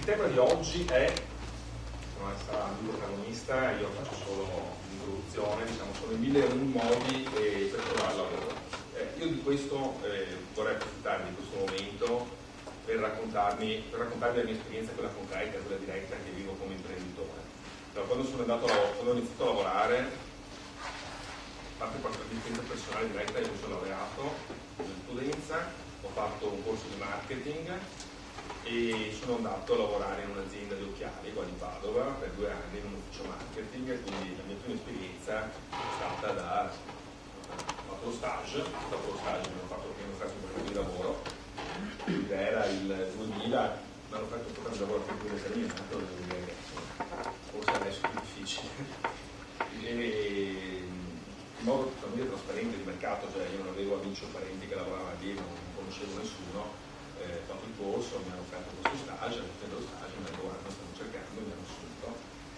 Il tema di oggi è, non sarà un protagonista, io faccio solo l'introduzione, diciamo, sono i 1001 modi per trovare lavoro. Io di questo vorrei approfittare di questo momento per raccontarvi la mia esperienza, quella concreta, quella diretta che vivo come imprenditore. Quando ho iniziato a lavorare, a parte qualche esperienza personale diretta, io mi sono laureato in studenza, ho fatto un corso di marketing e sono andato a lavorare in un'azienda di occhiali qua di Padova per 2 anni in un ufficio marketing, quindi la mia prima esperienza è stata ho fatto lo stage, mi hanno fatto un permesso di lavoro, era il 2000, mi hanno fatto un programma di lavoro per cui determinato, forse adesso è più difficile, in modo totalmente trasparente di mercato, cioè io non avevo amici o parenti che lavoravano lì, non conoscevo nessuno. Ho fatto il corso, mi hanno offerto questo stage, ho fatto lo stage, mi hanno detto stanno cercando, mi hanno assunto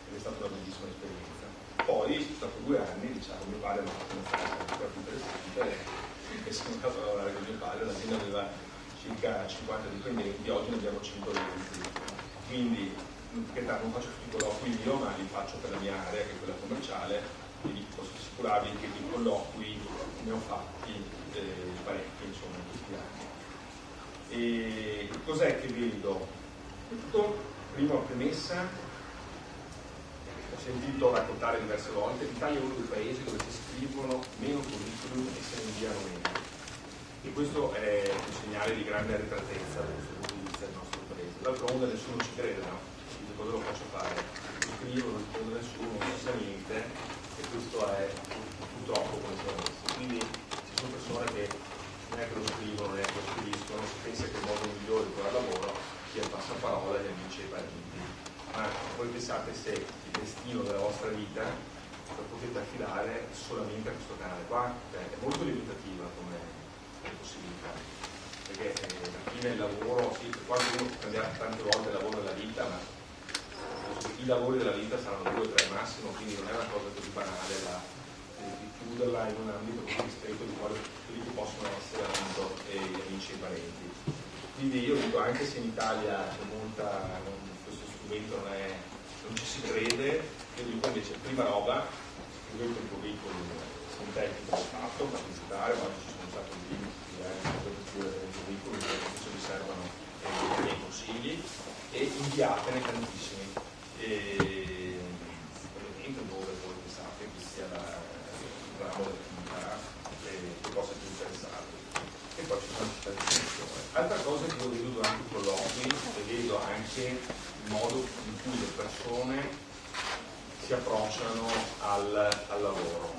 ed è stata una bellissima esperienza. Poi, dopo 2 anni, diciamo, mio padre mi ha fatto una frase ancora più interessante e sono andato a lavorare con mio padre, l'azienda aveva circa 50 dipendenti, oggi ne abbiamo 120. Quindi, non faccio tutti i colloqui io, ma li faccio per la mia area, che è quella commerciale, quindi posso assicurarvi che di colloqui ne ho fatti parecchi, insomma, in questi anni. E cos'è che vedo? Tutto, prima premessa, ho sentito raccontare diverse volte, l'Italia è uno dei paesi dove si scrivono meno curriculum e se ne inviano meno. E questo è un segnale di grande arretratezza da questo punto di vista del nostro paese. D'altra onda nessuno ci crede, no? Quindi cosa lo faccio fare? Lo scrivo, non rispondo a nessuno, non si sa niente, e questo è purtroppo come siamo messi. Quindi ci sono persone che non è che lo scrivono, non è che lo scrivono, si pensa che il modo migliore di trovare lavoro sia il passaparola agli amici e ai parenti. Ma voi pensate se il destino della vostra vita lo potete affidare solamente a questo canale qua? Cioè, è molto limitativa come possibilità. Perché alla fine il lavoro, sì, quando uno può cambiare tante volte il lavoro della vita, ma i lavori della vita saranno 2 o 3 massimo, quindi non è una cosa così banale da chiuderla in un ambito così ristretto di quelli che possono essere appunto gli amici e i parenti. Quindi io dico, anche se in Italia c'è questo strumento non ci si crede, io dico invece prima roba, scrivete il curriculum sintetico del fatto, per visitare, oggi ci sono un sacco di link per scrivere il curriculum che vi servono dei consigli e inviatene tantissimi. Ovviamente dove voi pensate che sia la modalità che possa più interessarvi. E poi ci sono tutte le definizioni. Altra cosa che io vedo durante i colloqui e vedo anche il modo in cui le persone si approcciano al lavoro.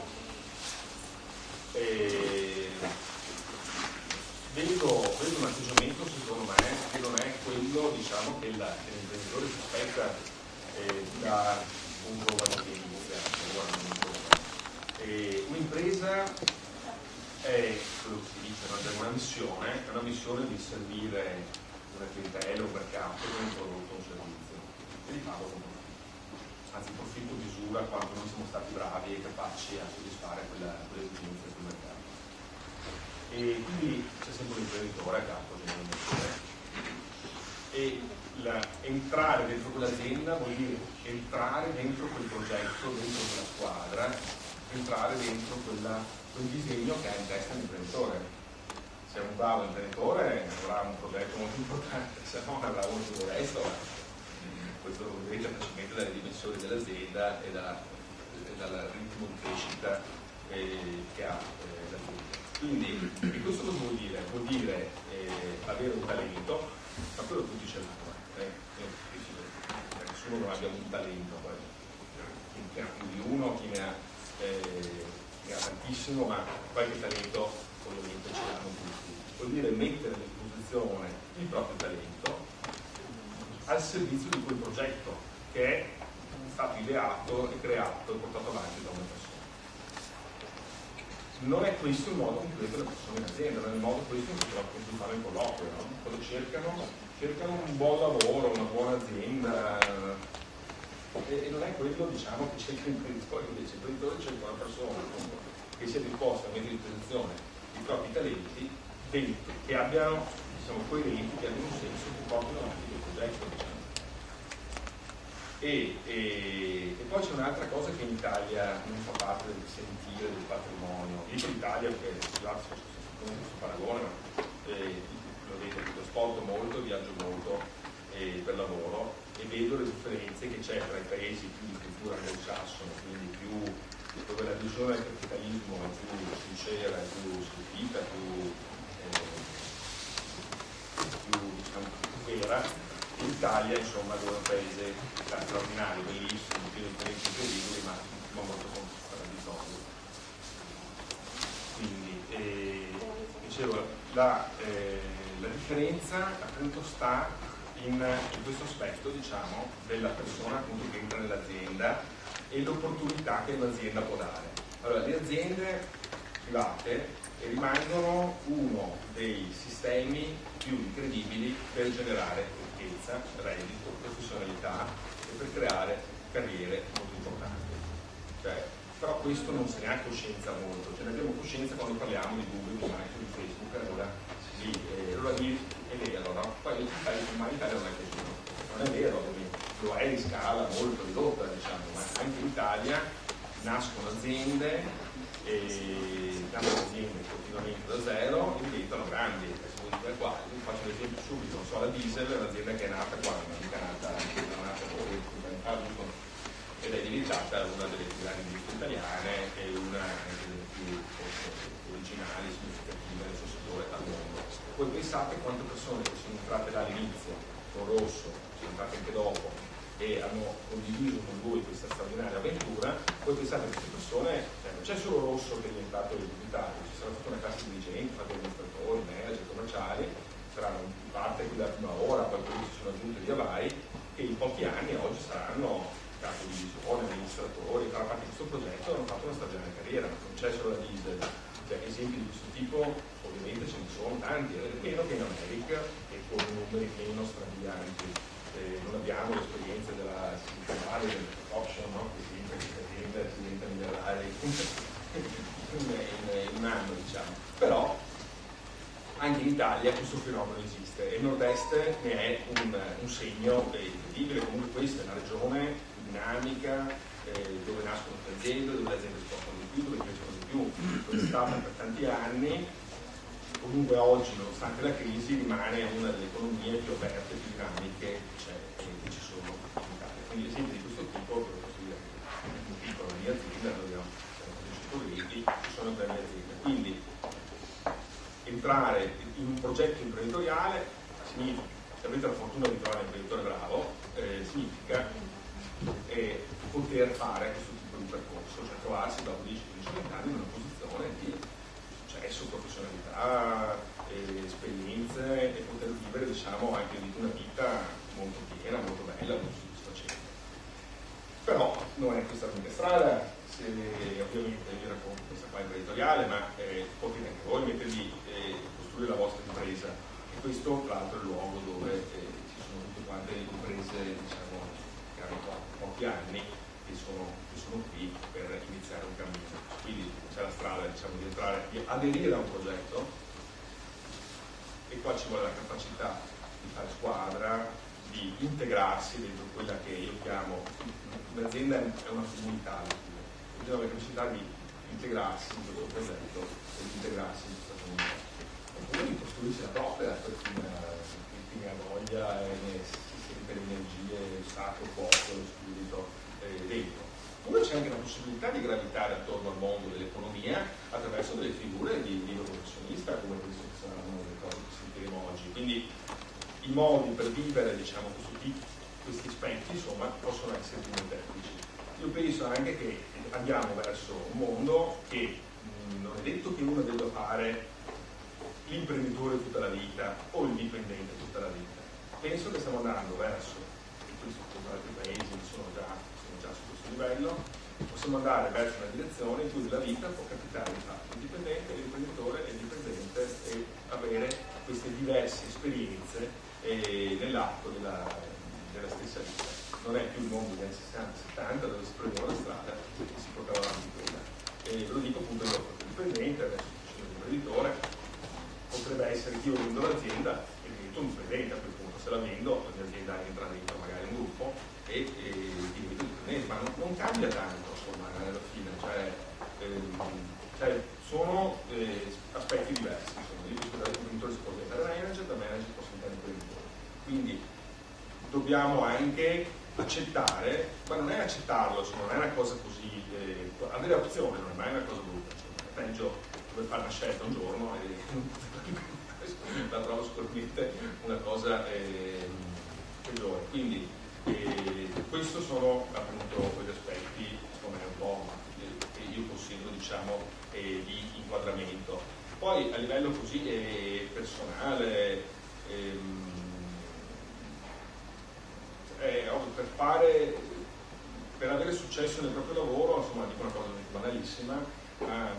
Vedo un atteggiamento, secondo me, che non è quello, diciamo, che l'imprenditore si aspetta da un giovane che inizia. Un'impresa è quello che si dice, no? È una missione di servire una clientela, un mercato con un prodotto o un servizio e di farlo con profitto. Anzi, profitto misura quanto noi siamo stati bravi e capaci a soddisfare quelle esigenze del mercato. E quindi c'è sempre un imprenditore a capo, generalmente. E entrare dentro quell'azienda vuol dire entrare dentro quel progetto, dentro quella squadra, entrare dentro quel disegno che ha in testa l'imprenditore. Se è un bravo imprenditore avrà un progetto molto importante, se no avrà uno più modesto. Questo lo vedete facilmente dalle dimensioni dell'azienda e dal ritmo di crescita che ha l'azienda. Quindi questo cosa vuol dire? Vuol dire avere un talento, ma quello tutti ce l'hanno. Nessuno non abbia un talento, chi ne ha più di uno, chi ne ha tantissimo, ma qualche talento ovviamente ce l'hanno tutti. Vuol dire mettere a disposizione il proprio talento al servizio di quel progetto che è stato ideato e creato e portato avanti da una persona. Non è questo il modo con cui vedono le persone in azienda, non è il modo questo con cui fanno il colloquio, no? Quando cercano un buon lavoro, una buona azienda, e non è quello, diciamo, che cerca l'imprenditore, invece l'imprenditore cerca una persona che sia disposta a mettere in disposizione i propri talenti dentro, che abbiano, diciamo, coerenti, che abbiano un senso, che portino avanti il progetto, diciamo. E poi c'è un'altra cosa che in Italia non fa parte del sentire del patrimonio. Dico l'Italia perché scusate se faccio questo paragone, ma lo vedo, lo sporto molto, viaggio molto per lavoro e vedo le differenze che c'è tra i paesi più di cultura anglosassone, quindi più dove la visione del capitalismo è più sincera, è più sentita, più diciamo, più vera. In Italia, insomma, è un paese straordinario, bellissimo, pieno di differenze incredibili, ma molto contraddittorio. Quindi, dicevo, la differenza appunto sta in questo aspetto, diciamo, della persona appunto che entra nell'azienda e l'opportunità che l'azienda può dare. Allora, le aziende private rimangono uno dei sistemi più incredibili per generare ricchezza, reddito, professionalità e per creare carriere molto importanti. Però questo non se ne ha coscienza molto, ne abbiamo coscienza quando parliamo di Google, di Microsoft, di Facebook, allora lì è vero, no? Poi in Italia non è così, non è vero, lo è in scala molto ridotta, diciamo, ma anche in Italia nascono aziende continuamente da zero e diventano grandi. Qua, faccio l'esempio subito, non so, la Diesel è un'azienda che è nata quando? È nata ed è diventata una delle più grandi industrie italiane e una delle più originali, significative del suo settore al mondo. Voi pensate quante persone che sono entrate là all'inizio con Rosso, sono entrate anche dopo e hanno condiviso con voi questa straordinaria avventura. Voi pensate che queste persone, non c'è solo Rosso che è diventato il proprietario, ci sarà tutta una classe dirigente, fate amministratori, manager, commerciali, saranno in parte qui dalla prima ora, poi quelli che si sono aggiunti via vai, che in pochi anni oggi saranno capo divisione, amministratori, farà parte di questo progetto, hanno fatto una straordinaria carriera, non c'è solo la Diesel, cioè esempi di questo tipo ovviamente ce ne sono tanti, meno che in America e con numeri meno strabilianti. Non abbiamo l'esperienza della Silicon Valley, del option, no? Che si diventa migliorare in un anno, diciamo. Però anche in Italia questo fenomeno esiste e il nord-est ne è un segno incredibile. Comunque questa è una regione dinamica dove nascono le aziende, dove le aziende si spostano di più, dove crescono di più, dove è stata per tanti anni. Comunque oggi, nonostante la crisi, rimane una delle economie più aperte, più dinamiche che ci sono in Italia. Quindi esempi di questo tipo, per posso dire, in piccola mia azienda, noi abbiamo 120, ci sono grandi aziende. Quindi entrare in un progetto imprenditoriale significa, se avete la fortuna di trovare un imprenditore bravo, significa poter fare questo tipo di percorso, cioè trovarsi dopo 10-15 anni in una posizione di successo, professionalità, esperienze e poter vivere, diciamo, anche una vita molto piena, molto bella, molto soddisfacente. Però non è questa l'unica strada, ovviamente vi racconto questa qua imprenditoriale, ma potete anche voi mettere di costruire la vostra impresa e questo tra l'altro è il luogo dove ci sono tutte quante le imprese, diciamo, che hanno pochi anni che sono qui per iniziare un cammino. Quindi c'è la strada, diciamo, di aderire a un progetto e qua ci vuole la capacità di fare squadra, di integrarsi dentro quella che io chiamo un'azienda è una comunità, quindi la capacità di integrarsi in questo progetto e di integrarsi in questa comunità. Oppure di costruirsi la propria per chi ne ha voglia e si sente le energie, il sacro fuoco, lo spirito dentro. Oppure c'è anche la possibilità di gravitare attorno al mondo dell'economia attraverso delle figure di libero professionista, come questo che saranno le cose che sentiremo oggi. Quindi i modi per vivere, diciamo, questi aspetti, insomma, possono essere più molteplici. Io penso anche che andiamo verso un mondo che non è detto che uno debba fare l'imprenditore tutta la vita o il dipendente tutta la vita. Penso che stiamo andando verso, e questo con altri paesi sono già su questo livello, possiamo andare verso una direzione in cui la vita può capitare infatti il dipendente, l'imprenditore e il dipendente e avere queste diverse esperienze nell'arco della stessa vita. Non è più il mondo degli anni 60-70 dove si prendeva la strada e si portava avanti quella. E ve lo dico appunto io come dipendente, adesso sono un imprenditore, potrebbe essere che io vendo l'azienda e divento un dipendente a quel punto, se la vendo la mia azienda entra dentro magari un gruppo e divido dipendenti, ma non cambia tanto insomma alla fine, cioè sono aspetti diversi, insomma. Io posso dare imprenditore, si può diventare manager, da manager posso diventare imprenditore, quindi dobbiamo anche accettare, ma non è accettarlo, insomma, non è una cosa così, avere opzione non è mai una cosa brutta, insomma. È peggio dover fare una scelta un giorno e la trovo sicuramente una cosa peggiore. Quindi questi sono appunto quegli aspetti, secondo me, un po' che io considero, diciamo, di inquadramento. Poi a livello così personale, per avere successo nel proprio lavoro, insomma, dico una cosa banalissima,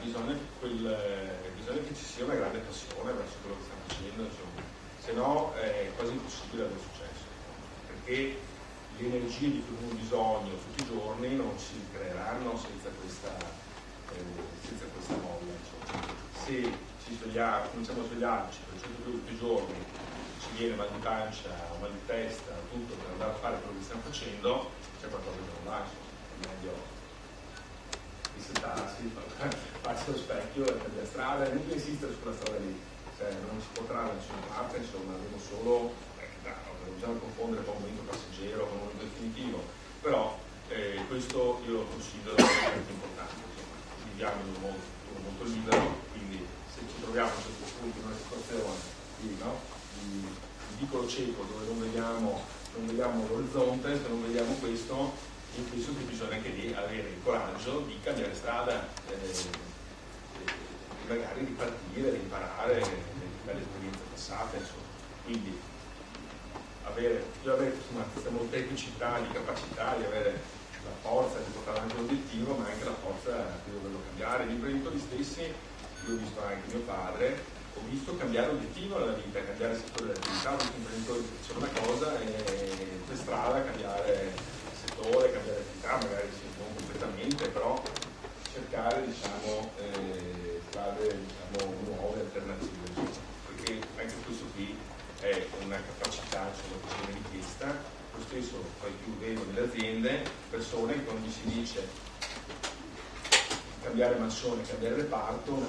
bisogna che ci sia una grande passione verso quello che stiamo facendo, insomma. Se no è quasi impossibile avere successo, perché le energie di cui abbiamo bisogno tutti i giorni non si creeranno senza questa molla, insomma. Se cominciamo a svegliarci per 100 tutti i giorni, ci viene mal di pancia, mal di testa, tutto per andare a fare quello che stiamo facendo, c'è qualcosa che non va, insomma. È meglio risettarsi, farsi lo specchio e cambiare strada, e non insistere su quella strada lì, cioè, non si potrà da nessuna parte, insomma, abbiamo solo, non bisogna confondere con un momento passeggero, con un momento definitivo, però questo io lo considero veramente importante, insomma. Viviamo in un mondo molto libero, quindi se ci troviamo a un certo punto in una situazione di vicolo cieco dove non vediamo l'orizzonte, se non vediamo questo, io penso che bisogna anche lì avere il coraggio di cambiare strada, magari ripartire, imparare dalle esperienze passate, insomma. Quindi avere questa molteplicità di capacità, di avere la forza di portare avanti l'obiettivo, ma anche la forza di doverlo cambiare. Gli imprenditori stessi, io ho visto anche mio padre, ho visto cambiare obiettivo nella vita, cambiare settore dell'attività, ho visto imprenditori che facevano una cosa e per strada cambiare settore, cambiare attività, magari non completamente, però cercare strade nuove, alternative, perché anche questo qui è una capacità che viene richiesta. Lo stesso poi più vedo nelle aziende, persone che quando si dice cambiare mansione, cambiare reparto,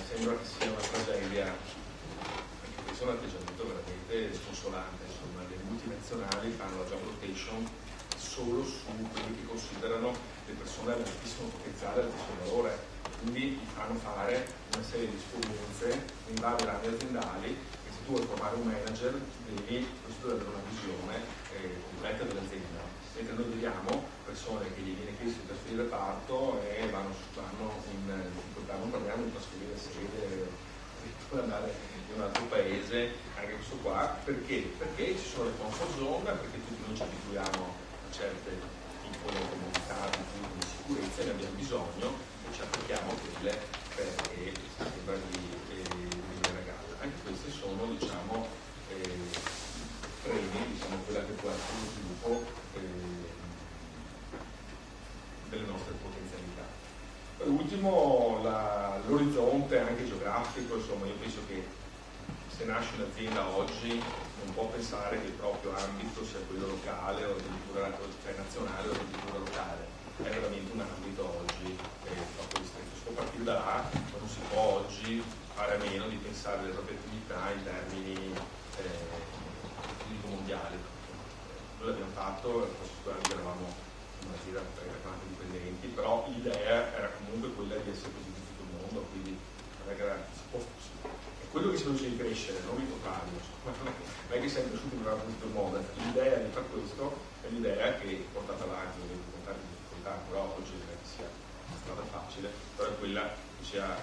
sembra che sia una tragedia, anche questo è un atteggiamento veramente sconsolante, insomma. Le multinazionali fanno la job rotation solo su quelli che considerano le persone ad altissimo potenziale, altissimo valore, quindi gli fanno fare una serie di esperienze in vari rami aziendali, e se tu vuoi formare un manager devi avere una visione completa dell'azienda, mentre noi vediamo persone che gli viene chiesto di trasferire il reparto e vanno in difficoltà, non parliamo di trasferire sede, di andare in un altro paese, anche questo qua, perché ci sono le comfort zone, perché tutti noi ci abituiamo a certe piccole comodità, di sicurezza, e ne abbiamo bisogno e ci applichiamo quelle perché sembra di venire a galla. Anche queste sono, diciamo, premi, quella che può essere lo sviluppo delle nostre potenzialità. Per ultimo l'orizzonte anche geografico, insomma. Io penso che se nasce un'azienda oggi non può pensare che il proprio ambito sia quello locale o addirittura nazionale o addirittura locale, è veramente un ambito oggi troppo ristretto. Si può partire da là, ma non si può oggi fare a meno di pensare alle proprie attività in termini mondiali. Noi l'abbiamo fatto, forse 2 anni eravamo un'azienda per 40 dipendenti, però l'idea era comunque quella di essere così in tutto il mondo, quindi non è che è quello che ci produce di crescere, non il contrario, non è che siamo cresciuti in tutto il mondo. L'idea di fare questo è l'idea che portata avanti, con tante difficoltà, però oggi non è che sia una strada facile, però è quella che ci ha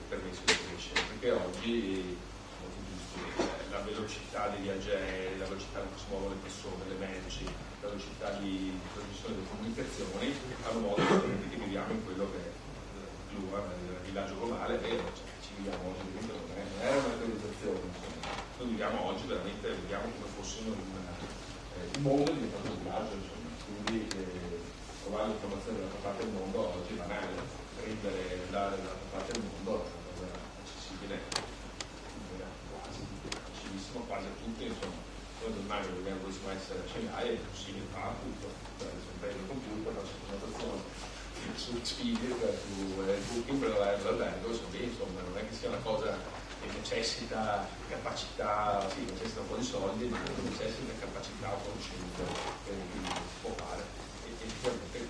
permesso di crescere, perché oggi la velocità dei viaggi aerei, la velocità con cui si muovono le persone, le merci, la velocità di trasmissione delle comunicazioni fanno modo che viviamo in quello che è il villaggio globale, è vero, cioè, ci viviamo oggi, non è una realizzazione, noi viviamo oggi veramente, viviamo come fossimo il mondo è diventato un villaggio, insomma. Quindi trovare l'informazione dall'altra parte del mondo oggi è banale, prendere, andare dall'altra parte del mondo è una cosa accessibile quasi a tutti, insomma. Noi domani dovessimo essere scenari, è possibile fare tutto, prendo il computer, faccio prenotazione su Expedia, su Booking per l'albergo, insomma non è che sia una cosa che necessita capacità, sì, necessita un po' di soldi, ma non necessita capacità o conoscenza che si può fare, e effettivamente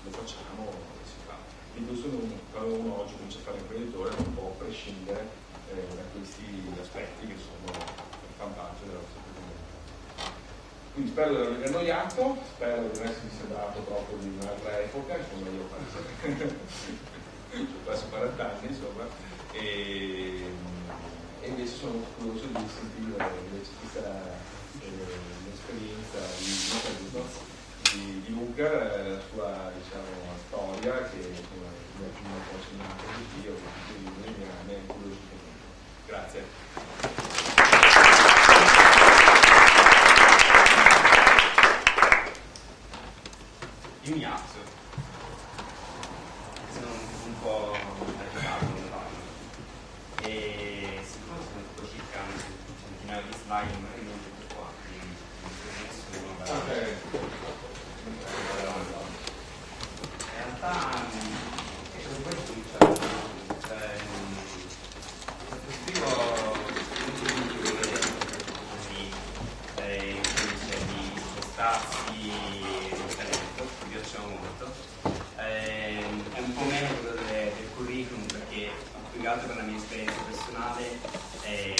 lo facciamo e si fa. Quindi quando uno oggi comincia a fare l'imprenditore non può prescindere da questi aspetti che fanno parte della nostra comunità. Quindi spero di non aver annoiato, spero di non essermi sembrato proprio di un'altra epoca, insomma io ho quasi 40 anni, insomma, e invece sono curioso di sentire invece questa l'esperienza di Luca, la sua, diciamo, storia che insomma mi ha consegnato così, o che mi ha incuriosito. Grazie. Io mi alzo, sono un po' agitato quando parlo, e siccome sono circa un centinaio di slide, magari non tutto qua, quindi nessuno in realtà per questo scrivo di spostarsi, mi piacciono molto. È un po' meno quello del curriculum, perché più che altro per la mia esperienza personale è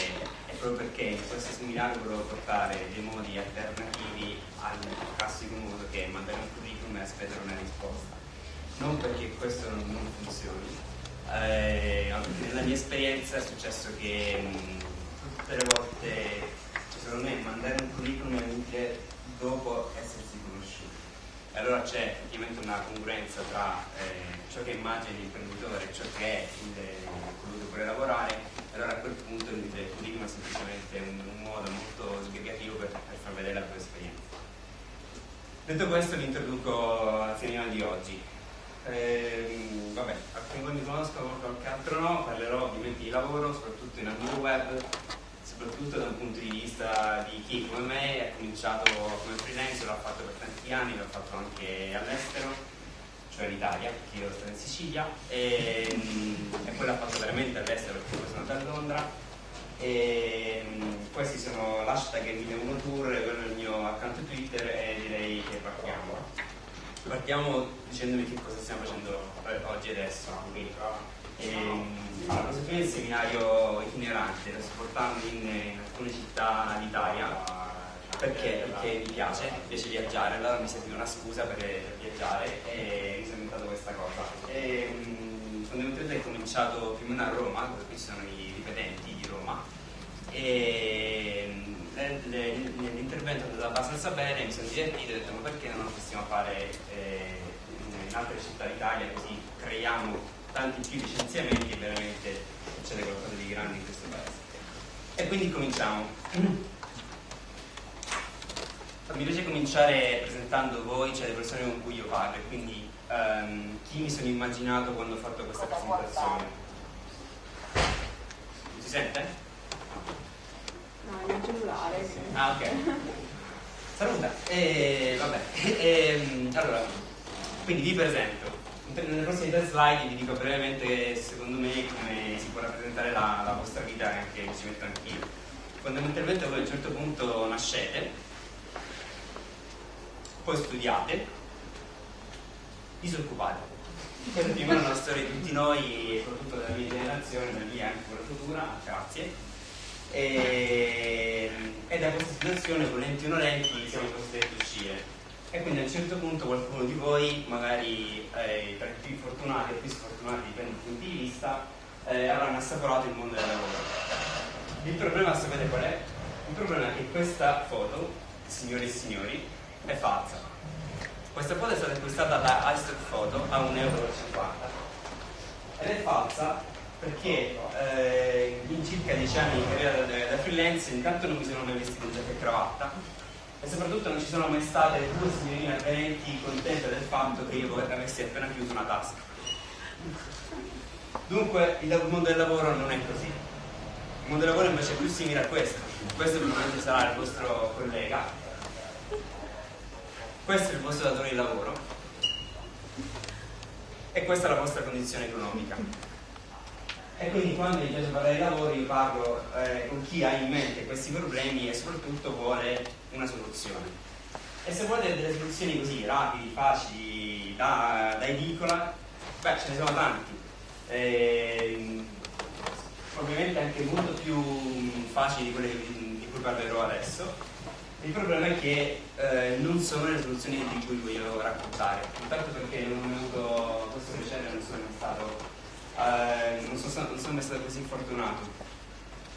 proprio perché in questo seminario volevo portare dei modi alternativi al classico modo che è mandare un curriculum e aspettare una risposta. Non perché questo non funzioni, perché nella mia esperienza è successo che tutte le volte, secondo me, mandare un curriculum è utile dopo essersi conosciuti. E allora c'è effettivamente una congruenza tra ciò che immagina l'imprenditore e ciò che è colui che vuole lavorare, e allora a quel punto il curriculum è semplicemente un modo molto sbrigativo per far vedere la tua esperienza. Detto questo, vi introduco al seminario di oggi. Vabbè, alcuni mi conoscono, qualche altro no, parlerò ovviamente di lavoro, soprattutto in ambito web, soprattutto da un punto di vista di chi come me ha cominciato come freelance, l'ha fatto per tanti anni, l'ha fatto anche all'estero, cioè in Italia, perché io sto in Sicilia, e poi l'ha fatto veramente all'estero perché poi sono andato a Londra. Questi sono l'hashtag Emilio1Tour, quello è il mio account Twitter, e direi che partiamo dicendovi che cosa stiamo facendo oggi e adesso. Allora, questo qui è il seminario itinerante, lo sto portando in alcune città d'Italia perché mi piace viaggiare, allora mi serviva una scusa per viaggiare e mi sono inventato questa cosa. Fondamentalmente ho cominciato più o meno a Roma, dove qui ci sono i ripetenti di Roma, e l'intervento è andato abbastanza bene, mi sono divertito e ho detto ma perché non lo possiamo fare in altre città d'Italia, così creiamo tanti più licenziamenti e veramente succede qualcosa di grande in questo paese. E quindi cominciamo. Mi piace cominciare presentando voi, cioè le persone con cui io parlo, quindi chi mi sono immaginato quando ho fatto questa presentazione. Si sente? No, il mio cellulare. Ah, ok. Saluta. Allora, quindi vi presento. Nelle prossime 3 slide vi dico brevemente, secondo me, come si può rappresentare la vostra vita, anche ci metto anch'io. Fondamentalmente voi a un certo punto nascete, poi studiate, disoccupate. Questa più o meno è una storia di tutti noi, soprattutto della mia generazione, della mia anche quella futura, grazie. E da questa situazione, volenti o nolenti, siamo costretti a uscire. E quindi a un certo punto qualcuno di voi, magari tra i più fortunati o più sfortunati, dipende dai punti di vista, avranno assaporato il mondo del lavoro. Il problema, sapete qual è? Il problema è che questa foto, signore e signori, è falsa. Questa foto è stata acquistata da iStock Photo a €1,50 ed è falsa perché in circa 10 anni di carriera da freelance intanto non mi sono mai vestito in giacca e cravatta e soprattutto non ci sono mai state 2 signorine avvenenti contente del fatto che io avessi appena chiuso una tasca. Dunque il mondo del lavoro non è così. Un mondo di lavoro invece è più simile a questo. Questo probabilmente sarà il vostro collega, questo è il vostro datore di lavoro e questa è la vostra condizione economica. E quindi quando mi piace parlare di lavoro io parlo con chi ha in mente questi problemi e soprattutto vuole una soluzione. E se volete delle soluzioni così rapidi, facili, da edicola, beh, ce ne sono tanti. Ovviamente anche molto più facili di quelle di cui parlerò adesso. Il problema è che non sono le soluzioni di cui voglio raccontare, intanto perché non ho avuto questo piacere, non sono mai stato così fortunato.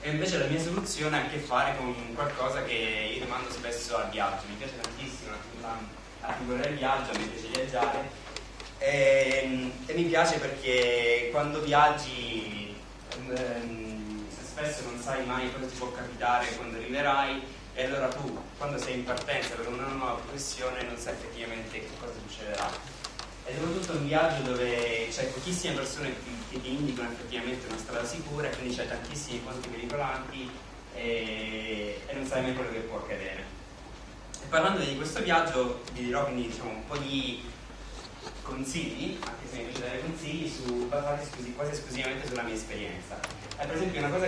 E invece la mia soluzione ha a che fare con qualcosa che io domando spesso al viaggio. Mi piace tantissimo la figura del viaggio, mi piace viaggiare e mi piace perché quando viaggi spesso non sai mai cosa ti può capitare quando arriverai. E allora tu, quando sei in partenza per una nuova professione, non sai effettivamente che cosa succederà. E soprattutto un viaggio dove c'è pochissime persone che ti indicano effettivamente una strada sicura, e quindi c'è tantissimi ponti pericolanti e non sai mai quello che può accadere. E parlando di questo viaggio, vi dirò quindi un po' di consigli, anche se mi piace dare consigli, basati quasi esclusivamente sulla mia esperienza. Per esempio una cosa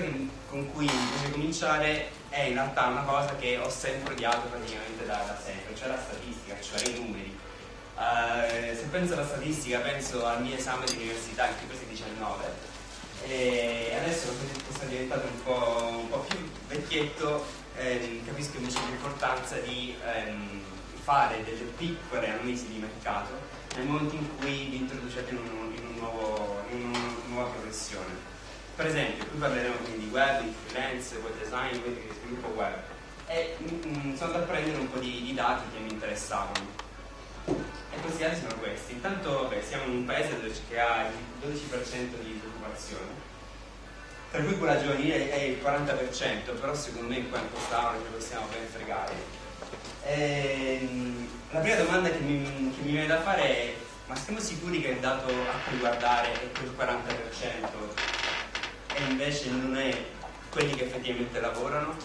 con cui bisogna cominciare è in realtà una cosa che ho sempre odiato praticamente da sempre, cioè la statistica, cioè i numeri. Se penso alla statistica penso al mio esame di università in cui presi 19 e adesso che sono diventato un po' più vecchietto capisco invece l'importanza di fare delle piccole analisi di mercato nel momento in cui vi introducete in una nuova professione. Per esempio, qui parleremo quindi di web, di freelance, web design, di sviluppo web e sono andato a prendere un po' di dati che mi interessavano e questi dati sono questi. Intanto siamo in un paese che ha il 12% di disoccupazione, tra cui quella giovanile è il 40%, però secondo me qua in quest'aula ce lo possiamo ben fregare. La prima domanda che mi viene da fare è: ma siamo sicuri che il dato a cui guardare è quel 40% e invece non è quelli che effettivamente lavorano?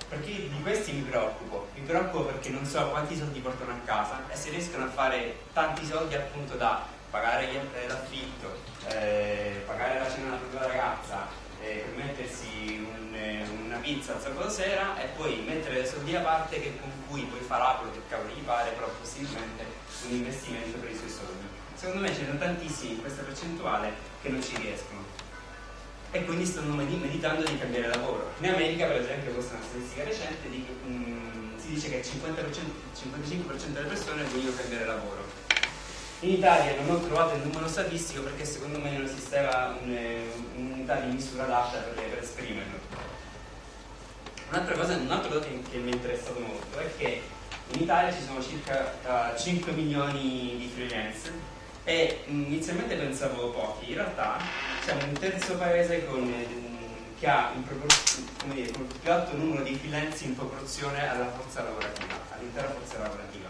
Perché di questi mi preoccupo perché non so quanti soldi portano a casa e se riescono a fare tanti soldi appunto da pagare l'affitto, pagare la cena alla propria ragazza, permettersi una pizza al sabato sera e poi mettere dei soldi a parte con cui poi farà quello che cavolo gli pare, però possibilmente un investimento per i suoi soldi. Secondo me ce ne sono tantissimi in questa percentuale che non ci riescono e quindi stanno meditando di cambiare lavoro. In America, per esempio, questa è una statistica recente, si dice che il 55% delle persone vogliono cambiare lavoro. In Italia non ho trovato il numero statistico perché secondo me non esisteva un'unità di misura adatta per esprimerlo. Un altro dato che mi è interessato molto è che in Italia ci sono circa 5 milioni di freelance e inizialmente pensavo pochi, in realtà siamo il terzo paese che ha il più alto numero di freelance in proporzione alla forza lavorativa, all'intera forza lavorativa.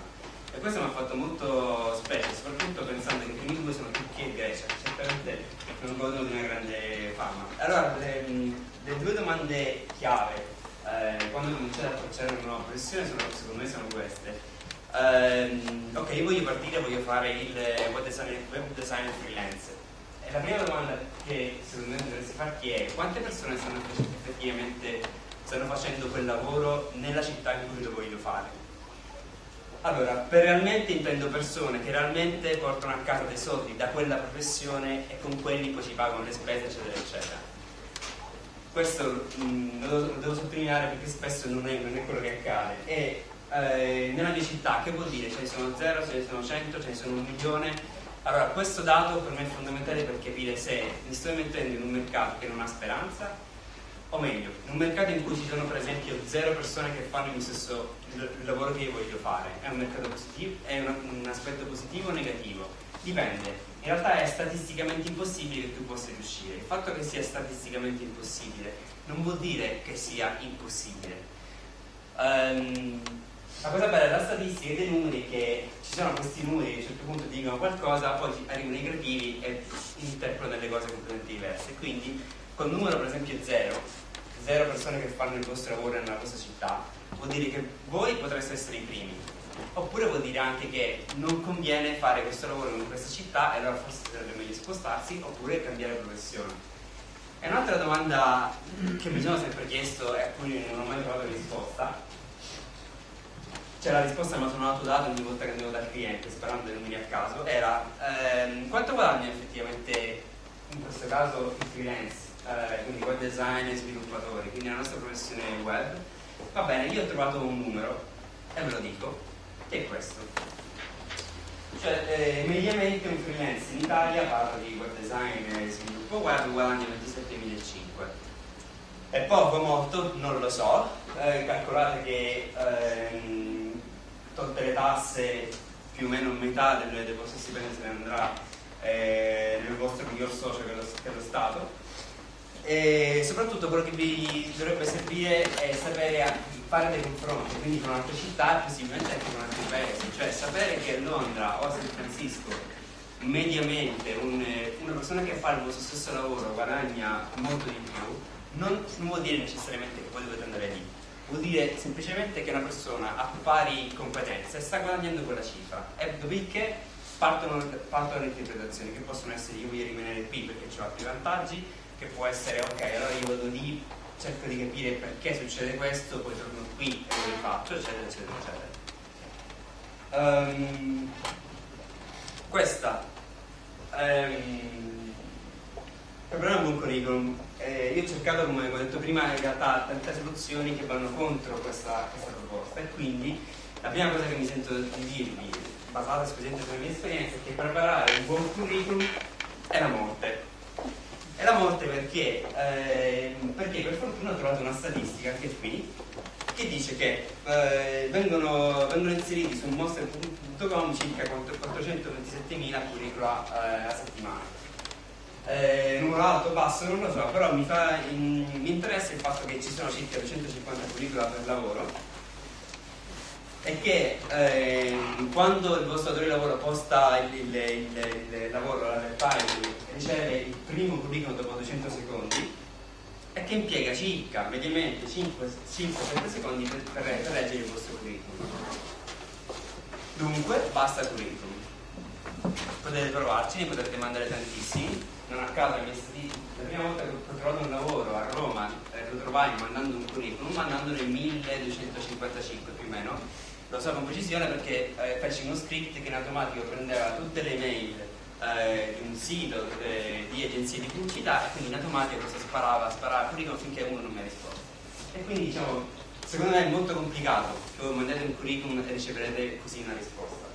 E questo mi ha fatto molto specie, soprattutto pensando che i primi due sono Turchia e Grecia, che certamente non godono di una grande fama. Allora, le due domande chiave quando cominciate a approcciare una nuova professione secondo me sono queste. Ok, io voglio fare il web designer freelance. E la prima domanda che secondo me dovreste farti è: quante persone stanno facendo quel lavoro nella città in cui lo voglio fare? Allora, per realmente intendo persone che realmente portano a casa dei soldi da quella professione e con quelli poi si pagano le spese, eccetera, eccetera. Questo lo devo sottolineare perché spesso non è quello che accade. E nella mia città che vuol dire? Ce ne sono 0, ce ne sono 100, ce ne sono 1 milione. Allora, questo dato per me è fondamentale per capire se mi sto mettendo in un mercato che non ha speranza, o meglio, in un mercato in cui ci sono per esempio 0 persone che fanno il lavoro che io voglio fare. È un mercato positivo? È un aspetto positivo o negativo? Dipende. In realtà è statisticamente impossibile che tu possa riuscire. Il fatto che sia statisticamente impossibile non vuol dire che sia impossibile. La cosa bella della statistica e dei numeri è che ci sono questi numeri che a un certo punto dicono qualcosa, poi arrivano i gradivi e interpretano delle cose completamente diverse. Quindi col numero per esempio 0 0 persone che fanno il vostro lavoro nella vostra città, vuol dire che voi potreste essere i primi. Oppure vuol dire anche che non conviene fare questo lavoro in questa città e allora forse sarebbe meglio spostarsi oppure cambiare professione. E un'altra domanda che mi sono sempre chiesto e a cui non ho mai trovato risposta, cioè la risposta me la sono autodata ogni volta che andavo dal cliente sperando di non venire a caso, era quanto guadagna effettivamente in questo caso il freelance, quindi web design e sviluppatori, quindi la nostra professione web. Va bene, io ho trovato un numero e ve lo dico, che è questo. Cioè mediamente un freelance in Italia, parlo di web design e sviluppo web, guadagna 27.500. È poco o molto? Non lo so, calcolate che tolte le tasse più o meno metà del vostro stipendio se ne andrà nel vostro miglior socio che è lo Stato, e soprattutto quello che vi dovrebbe servire è sapere fare dei confronti, quindi con altre città e possibilmente anche con altri paesi, cioè sapere che a Londra o a San Francisco mediamente una persona che fa il vostro stesso lavoro guadagna molto di più, non vuol dire necessariamente che voi dovete andare lì, vuol dire semplicemente che una persona ha pari competenze sta guadagnando quella cifra, e dopodiché partono le interpretazioni che possono essere: io voglio rimanere qui perché ho altri vantaggi, che può essere ok, allora io vado lì, cerco di capire perché succede questo, poi torno qui e lo rifaccio, eccetera eccetera eccetera. Questa preparare un buon curriculum. Io ho cercato, come ho detto prima, in realtà tante soluzioni che vanno contro questa proposta, e quindi la prima cosa che mi sento di dirvi, basata esclusivamente sulle mie esperienze, è che preparare un buon curriculum è la morte. È la morte perché per fortuna ho trovato una statistica anche qui che dice che vengono inseriti su monster.com circa 427.000 curricula a settimana. Numero alto o basso non lo so, però mi interessa il fatto che ci sono circa 250 curricula per lavoro, e che quando il vostro datore di lavoro posta il lavoro, la file, riceve il primo curriculum dopo 200 secondi, e che impiega circa mediamente 5-7 secondi per leggere il vostro curriculum. Dunque basta curriculum, potete provarci, ne potete mandare tantissimi. Non a caso la prima volta che ho trovato un lavoro a Roma lo trovai mandando un curriculum, mandandone 1255 più o meno. Lo so con precisione perché feci uno script che in automatico prendeva tutte le mail di un sito di agenzie di pubblicità, e quindi in automatico sparava curriculum finché uno non mi ha risposto. E quindi diciamo, secondo me è molto complicato che voi mandate un curriculum e riceverete così una risposta.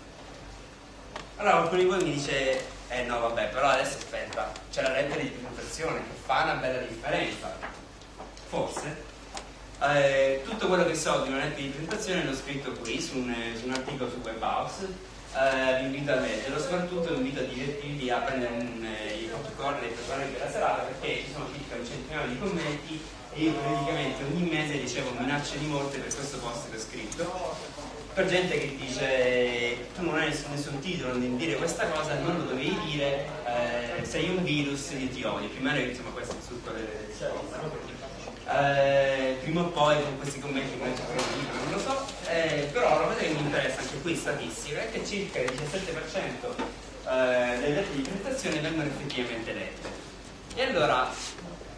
Allora qualcuno di voi mi dice no vabbè, però adesso aspetta, c'è la lettera di presentazione che fa una bella differenza. Forse. Tutto quello che so di una lettera di presentazione l'ho scritto qui su un articolo su Webhouse, vi invito a leggerlo, soprattutto vi invito a divertirvi a prendere i popcorn e preparare per la serata, perché ci sono circa un centinaio di commenti e io praticamente ogni mese ricevo minacce di morte per questo post che ho scritto, per gente che dice tu non hai nessun titolo di dire questa cosa, non lo dovevi dire, sei un virus, io ti odio, più o meno insomma questo è il succo delle cose. Prima o poi con questi commenti non lo so, però la cosa che mi interessa anche qui statistica è che circa il 17% delle lettere di presentazione vengono effettivamente lette. E allora,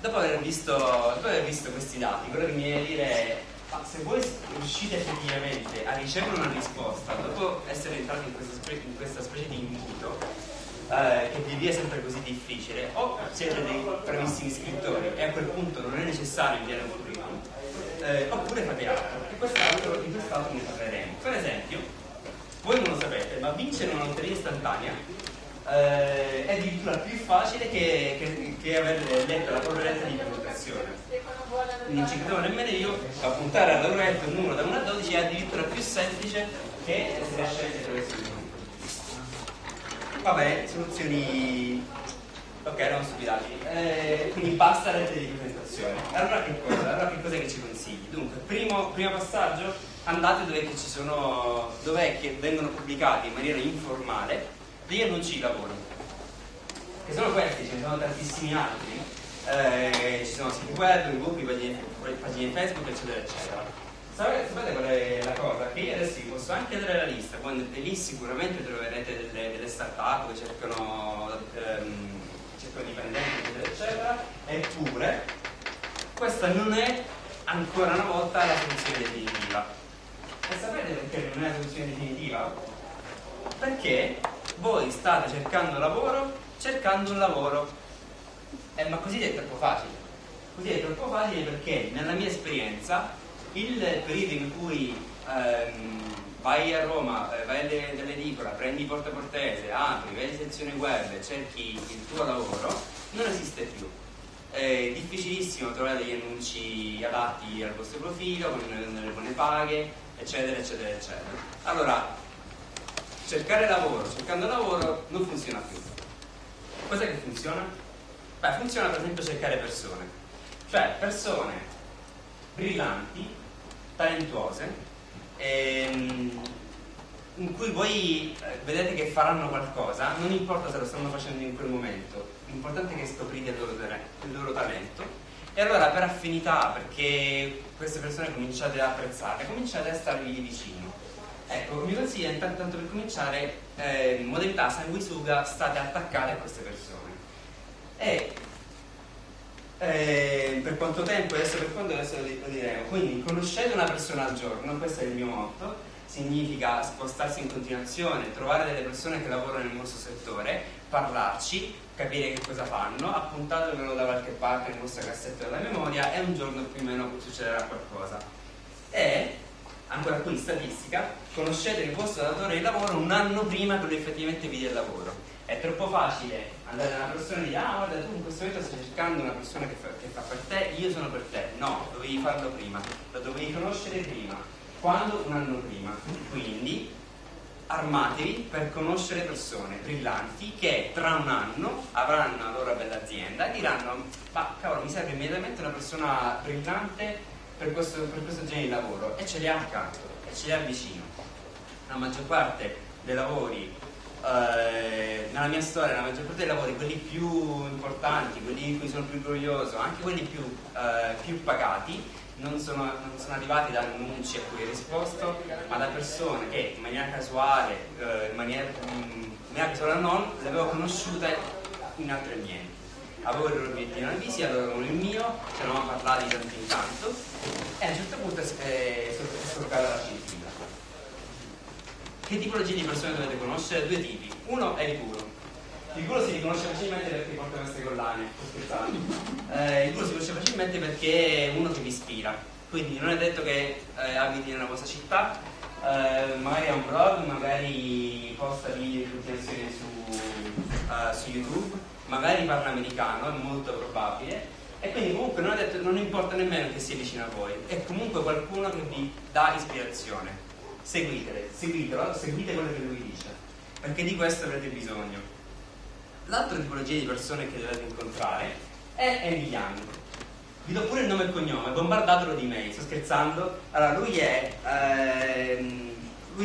dopo aver visto questi dati, quello che mi viene a dire è: se voi riuscite effettivamente a ricevere una risposta dopo essere entrati in questa specie di imbuto che vi è sempre così difficile, o siete dei bravissimi scrittori e a quel punto non è necessario inviare un curriculum, oppure fate altro, e di quest'altro ne parleremo. Per esempio, voi non lo sapete, ma vincere una lotteria istantanea è addirittura più facile che aver letto la propria lettera di presentazione. Quindi non ci credo nemmeno io, a puntare alla ruletta un numero da 1 a 12 è addirittura più semplice che essere scelti attraverso il numero. Vabbè, soluzioni ok, erano stupidaggini, quindi basta la lettera di presentazione. Allora che cosa che ci consigli? Dunque, primo passaggio, andate dov'è che vengono pubblicati in maniera informale degli annunci di lavoro, che sono questi, ce ne sono tantissimi altri, ci sono siti web, gruppi, pagine Facebook, eccetera, eccetera. Sapete qual è la cosa? Che io adesso vi posso anche dare la lista, quando lì sicuramente troverete delle start-up che cercano dipendenti, eccetera, eccetera, eppure questa non è ancora una volta la soluzione definitiva. E sapete perché non è la soluzione definitiva? Perché voi state cercando un lavoro, ma così è troppo facile. Così è troppo facile perché nella mia esperienza il periodo in cui vai a Roma, vai dall'edicola, prendi Porta Portese, apri, vai in sezione web e cerchi il tuo lavoro, non esiste più. È difficilissimo trovare degli annunci adatti al vostro profilo, con delle buone paghe, eccetera, eccetera, eccetera. Allora, cercando lavoro non funziona più. Cos'è che funziona? Beh, funziona per esempio cercare persone. Cioè, persone brillanti, talentuose, in cui voi vedete che faranno qualcosa, non importa se lo stanno facendo in quel momento, l'importante è che scoprite il loro talento, e allora per affinità, perché queste persone cominciate ad apprezzarle, cominciate a stargli vicino. Ecco, mi consiglio intanto per cominciare, modalità sanguisuga, state attaccate a queste persone. E per quanto tempo, adesso lo diremo. Quindi conoscete una persona al giorno, questo è il mio motto. Significa spostarsi in continuazione, trovare delle persone che lavorano nel vostro settore, parlarci, capire che cosa fanno, appuntatevelo da qualche parte nel vostro cassetto della memoria e un giorno più o meno succederà qualcosa. E ancora qui statistica, conoscete il vostro datore di lavoro un anno prima che lui effettivamente vi dia il lavoro. È troppo facile andare da una persona e dire: ah, guarda, tu in questo momento stai cercando una persona che fa per te, io sono per te. No, dovevi farlo prima, lo dovevi conoscere prima. Quando? Un anno prima. Quindi armatevi per conoscere persone brillanti che tra un anno avranno la loro bella azienda e diranno: ma cavolo, mi serve immediatamente una persona brillante per questo genere di lavoro, e ce li ha accanto, e ce li ha vicino. La maggior parte dei lavori, nella mia storia, la maggior parte dei lavori, quelli più importanti, quelli di cui sono più orgoglioso, anche quelli più pagati, non sono arrivati da annunci a cui ho risposto, ma da persone che in maniera casuale, in maniera casuale o non, le avevo conosciute in altri ambienti. Avevo il loro obiettivo analisi, avevano il mio, ci eravamo parlati di tanto in tanto, e a un certo punto è scoccata la scintilla. Che tipologie di persone dovete conoscere? Due tipi. Uno è il guru. Il guru si riconosce facilmente perché porta queste collane, il guru si riconosce facilmente perché è uno che vi ispira, quindi non è detto che abiti nella vostra città, magari ha un blog, magari posta video di continuazione su YouTube, magari parla americano, è molto probabile, e quindi comunque non importa nemmeno che sia vicino a voi, è comunque qualcuno che vi dà ispirazione. Seguitelo, seguite quello che lui dice, perché di questo avrete bisogno. L'altra tipologia di persone che dovete incontrare è Andy Young. Vi do pure il nome e il cognome, bombardatelo di mail, sto scherzando. Allora, lui è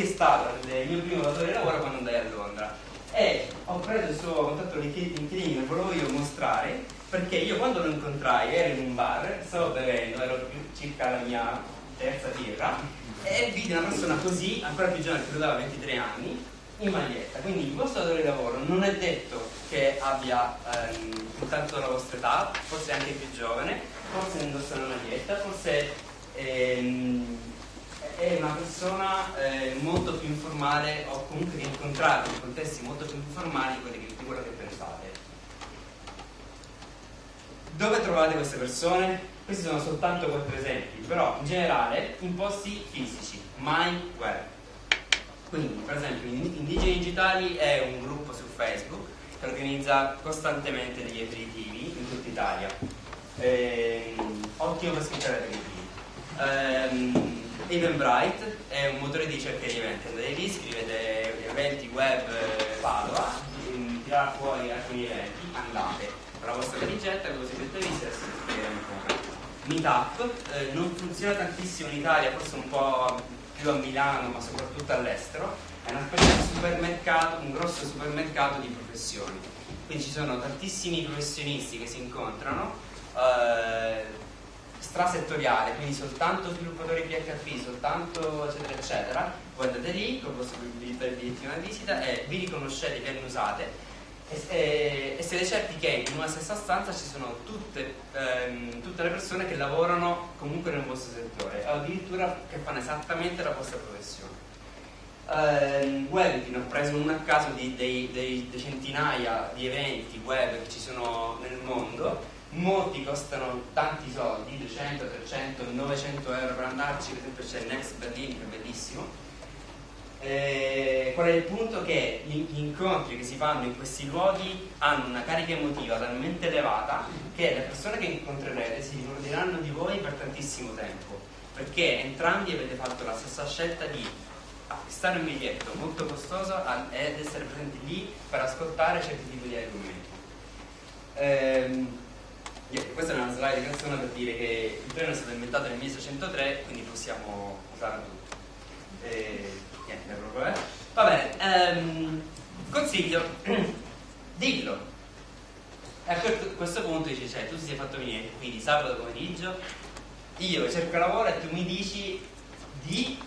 stato il mio primo datore di lavoro quando andai a Londra, e ho preso il suo contatto LinkedIn e volevo io mostrare, perché io quando lo incontrai ero in un bar, stavo bevendo, ero circa la mia terza birra, e vidi una persona così, ancora più giovane, che aveva 23 anni, in maglietta. Quindi il vostro datore di lavoro non è detto che abbia intanto la vostra età, forse anche più giovane, forse indossa una maglietta, forse è una persona molto più informale, o comunque che incontrate in contesti molto più informali di quello che pensate. Dove trovate queste persone? Questi sono soltanto 4 esempi, però in generale in posti fisici, mai web. Quindi, per esempio, Indigeni Digitali è un gruppo su Facebook che organizza costantemente degli aperitivi in tutta Italia. Ottimo per scrivere aperitivi. Eventbrite è un motore di ricerca di eventi. Andate lì, scrivete eventi web Padova, tirerà fuori alcuni eventi, andate con la vostra valigetta, con la cosiddetta vista, e scrivete. Meetup non funziona tantissimo in Italia, forse un po' più a Milano, ma soprattutto all'estero. È una specie di supermercato, un grosso supermercato di professioni. Quindi ci sono tantissimi professionisti che si incontrano strasettoriale, quindi soltanto sviluppatori PHP, soltanto eccetera eccetera, voi andate lì con il vostro bigliettino di visita e vi riconoscete che ne usate e siete certi che in una stessa stanza ci sono tutte le persone che lavorano comunque nel vostro settore o addirittura che fanno esattamente la vostra professione. Webitin ho preso uno a caso dei centinaia di eventi web che ci sono nel mondo. Molti costano tanti soldi, 200, 300, 900 euro per andarci. Per esempio c'è Next Berlin, che è bellissimo. Qual è il punto? Che gli incontri che si fanno in questi luoghi hanno una carica emotiva talmente elevata che le persone che incontrerete si ricorderanno di voi per tantissimo tempo, perché entrambi avete fatto la stessa scelta di acquistare un biglietto molto costoso ed essere presenti lì per ascoltare certi tipi di argomenti. Questa è una slide canzone per dire che il treno è stato inventato nel 1603, quindi possiamo usarlo tutto. Niente, proprio, va bene, consiglio, dillo. E a questo punto dici, cioè, tu ti sei fatto venire qui di sabato pomeriggio, io cerco lavoro e tu mi dici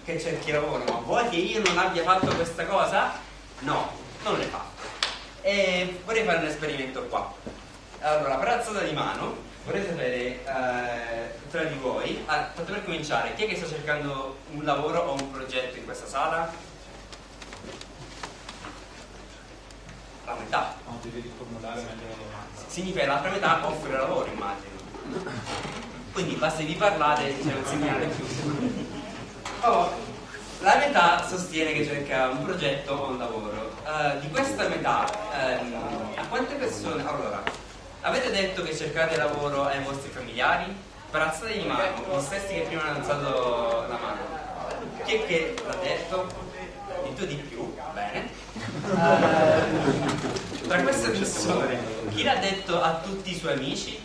che cerchi lavoro, ma vuoi che io non abbia fatto questa cosa? No, non l'hai fatto. E vorrei fare un esperimento qua. Allora, per alzata di mano, vorrei sapere tra di voi, tanto per cominciare, chi è che sta cercando un lavoro o un progetto in questa sala? La metà. No, devi riformulare meglio la domanda. Significa che l'altra metà offre lavoro, immagino. Quindi basta che vi parlate, c'è un segnale più. Oh, la metà sostiene che cerca un progetto o un lavoro. Di questa metà, a quante persone... Allora, avete detto che cercate lavoro ai vostri familiari? Per alzate di mano, gli stessi che prima hanno alzato la mano. Chi è che l'ha detto? Di tu di più, bene. Tra queste persone, chi l'ha detto a tutti i suoi amici?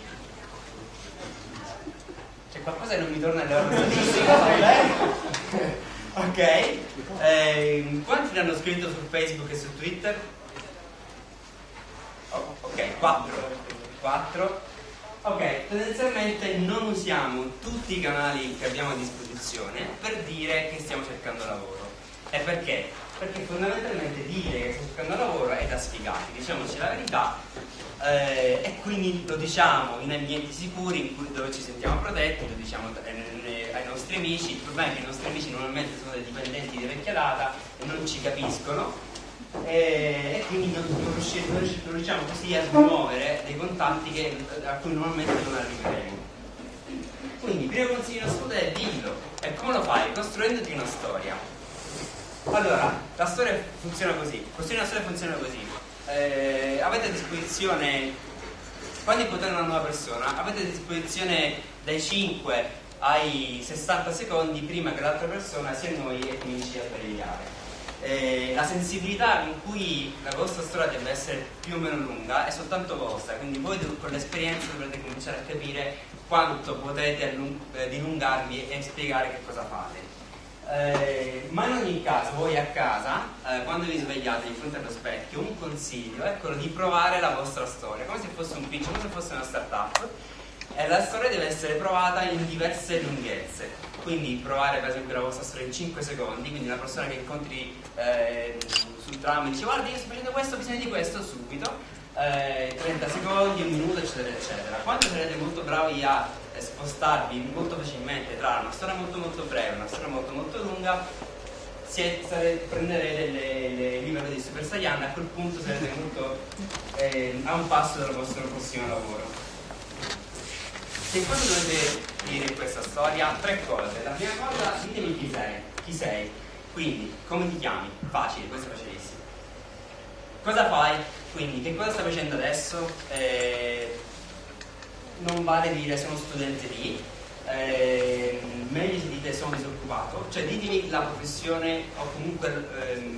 C'è qualcosa che non mi torna alle ore statistiche? Ok. Quanti l'hanno scritto su Facebook e su Twitter? Oh, ok, 4. Ok, tendenzialmente non usiamo tutti i canali che abbiamo a disposizione per dire che stiamo cercando lavoro. E perché? Perché fondamentalmente dire che stiamo cercando lavoro è da sfigati, diciamoci la verità, e quindi lo diciamo in ambienti sicuri dove ci sentiamo protetti, lo diciamo ai nostri amici. Il problema è che i nostri amici normalmente sono dei dipendenti di vecchia data e non ci capiscono. E quindi non riusciamo così a smuovere dei contatti a cui normalmente non arriveremo. Quindi il primo consiglio assoluto è dillo. E come lo fai? Costruendoti una storia. Allora, la storia funziona così. Costruire una storia funziona così. Avete a disposizione, quando incontrate una nuova persona, avete a disposizione dai 5 ai 60 secondi prima che l'altra persona sia noi e cominci a svegliare. La sensibilità in cui la vostra storia deve essere più o meno lunga è soltanto vostra, quindi voi con l'esperienza dovrete cominciare a capire quanto potete dilungarvi e spiegare che cosa fate. Ma in ogni caso voi a casa, quando vi svegliate di fronte allo specchio, un consiglio è quello di provare la vostra storia come se fosse un pitch, come se fosse una startup, e la storia deve essere provata in diverse lunghezze. Quindi provare per esempio la vostra storia in 5 secondi, quindi una persona che incontri sul tram e dice guarda io sto facendo questo, ho bisogno di questo, subito, 30 secondi, 1 minuto eccetera eccetera. Quando sarete molto bravi a spostarvi molto facilmente tra una storia molto molto breve e una storia molto molto lunga, prenderete le livello di Super Saiyan, a quel punto sarete molto a un passo dal vostro prossimo lavoro. Che cosa dovete dire in questa storia? 3 cose. La prima cosa, ditemi chi sei. Quindi, come ti chiami? Facile, questo è facilissimo. Cosa fai? Quindi, che cosa stai facendo adesso? Non vale dire sono studente di, meglio se dite sono disoccupato, cioè ditemi la professione o comunque